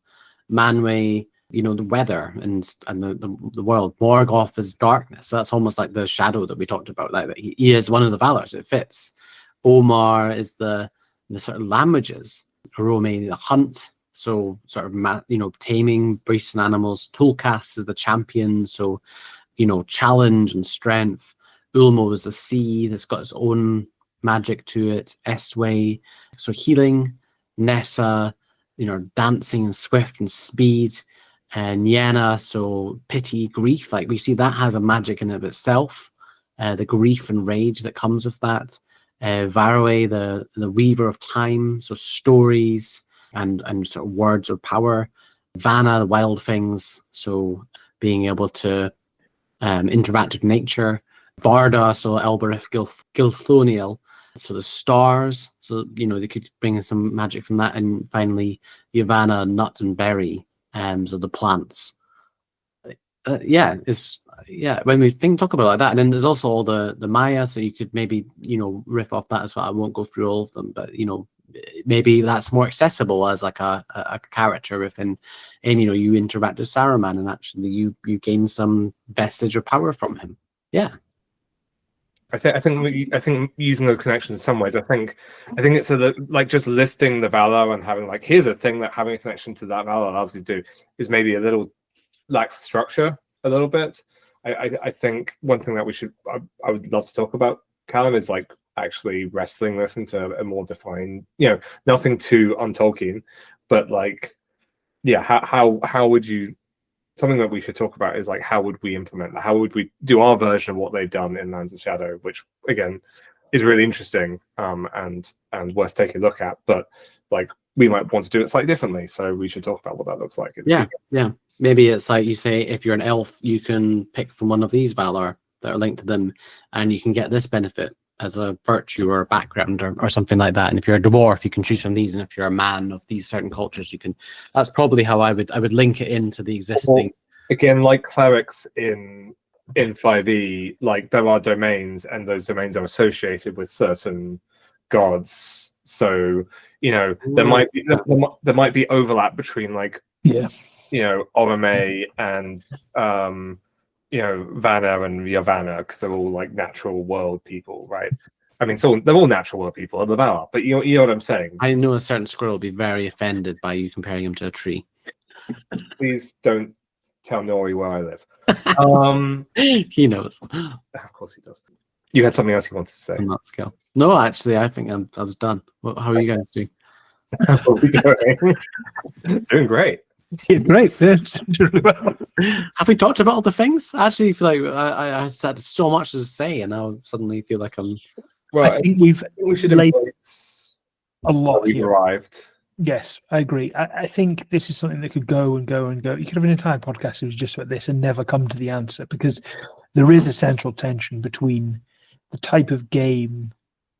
Manwë, the weather and the world. Morgoth is darkness. So that's almost like the shadow that we talked about. Like he is one of the Valars. It fits. Omar is the sort of languages. Arome, the hunt, so sort of taming beasts and animals. Tulkas is the champion, so challenge and strength. Ulmo is the sea that's got its own magic to it. Eswë, so healing. Nessa, dancing and swift and speed. And Nienna, so pity, grief. Like we see that has a magic in it of itself. The grief and rage that comes with that. Varroe, the weaver of time, so stories and sort of words of power. Vanna, the wild things, so being able to interact with nature. Barda, so Elbereth Gilthoniel, so the stars, so they could bring in some magic from that. And finally, Yavanna, nut and berry, so the plants. When we talk about it like that, and then there's also all the Maya, so you could maybe riff off that as well. I won't go through all of them, but maybe that's more accessible as like a character within, and you interact with Saruman and actually you gain some vestige of power from him. Yeah, I think using those connections in some ways, I think it's like just listing the Valar and having like, here's a thing that having a connection to that Valar allows you to do, is maybe a little lacks structure a little bit. I think one thing that I would love to talk about, Callum, is like actually wrestling this into a more defined, nothing too un-Tolkien, but like, how would you, something that we should talk about is like, how would we implement that? How would we do our version of what they've done in Lands of Shadow, which again is really interesting and worth taking a look at, but like we might want to do it slightly differently, so we should talk about what that looks like. Yeah. Maybe it's like you say, if you're an elf, you can pick from one of these Valar that are linked to them, and you can get this benefit as a virtue or a background or something like that. And if you're a dwarf, you can choose from these, and if you're a man of these certain cultures, you can. That's probably how I would link it into the existing. Again, like clerics in 5e, like there are domains, and those domains are associated with certain gods. So there might be overlap between like Orome and Vanna and Yavanna, because they're all like natural world people, right? I mean, so they're all natural world people, the Valar, but you know what I'm saying. I know a certain squirrel will be very offended by you comparing him to a tree. Please don't tell Nori where I live. He knows. Of course he does. You had something else you wanted to say. On that scale. No, actually, I think I was done. How are you guys doing? How are we doing? Doing great. Yeah, great. Yeah, doing really well. Have we talked about all the things? I actually feel like I said so much to say, and now suddenly feel like I'm. Well, I think we've we should laid embrace a lot we've here. arrived. Yes, I agree. I think this is something that could go and go and go. You could have an entire podcast that was just about this and never come to the answer, because there is a central tension between the type of game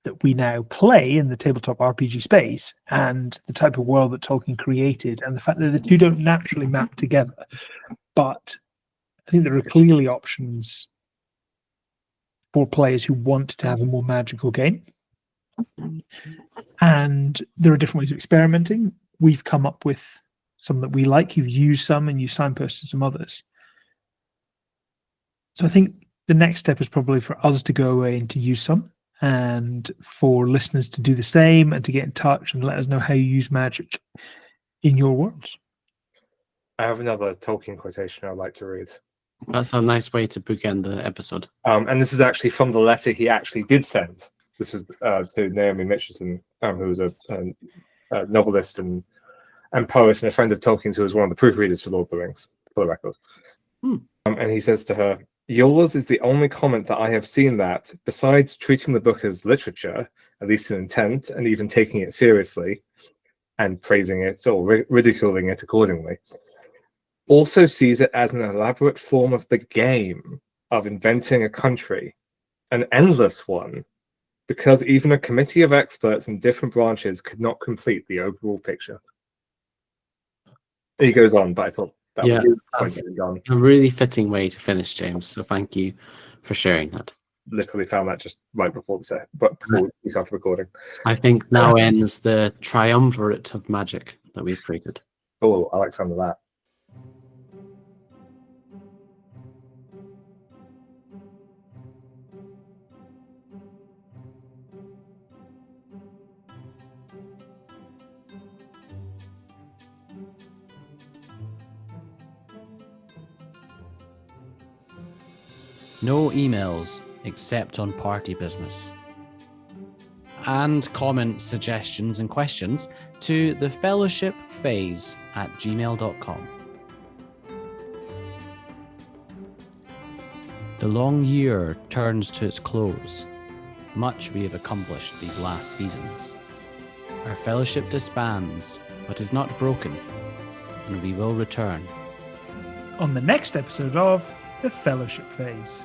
that we now play in the tabletop RPG space and the type of world that Tolkien created, and the fact that the two don't naturally map together. But I think there are clearly options for players who want to have a more magical game. And there are different ways of experimenting. We've come up with some that we like. You've used some and you signposted some others. So I think the next step is probably for us to go away and to use some, and for listeners to do the same and to get in touch and let us know how you use magic in your worlds. I have another Tolkien quotation I'd like to read. That's a nice way to bookend the episode. And this is actually from the letter he actually did send. This was to Naomi Mitchison, who was a novelist and poet and a friend of Tolkien's, who was one of the proofreaders for Lord of the Rings, for the record. And he says to her, "Yours is the only comment that I have seen that, besides treating the book as literature, at least in intent, and even taking it seriously, and praising it or ridiculing it accordingly, also sees it as an elaborate form of the game of inventing a country, an endless one, because even a committee of experts in different branches could not complete the overall picture." He goes on, but I thought that was a really fitting way to finish, James. So thank you for sharing that. Literally found that just right before before we started recording. I think now ends the triumvirate of magic that we've created. Oh, I like some of that. No emails except on party business. And comment suggestions and questions to thefellowshipphase@gmail.com. The long year turns to its close. Much we have accomplished these last seasons. Our fellowship disbands, but is not broken, and we will return On the next episode of The Fellowship Phase.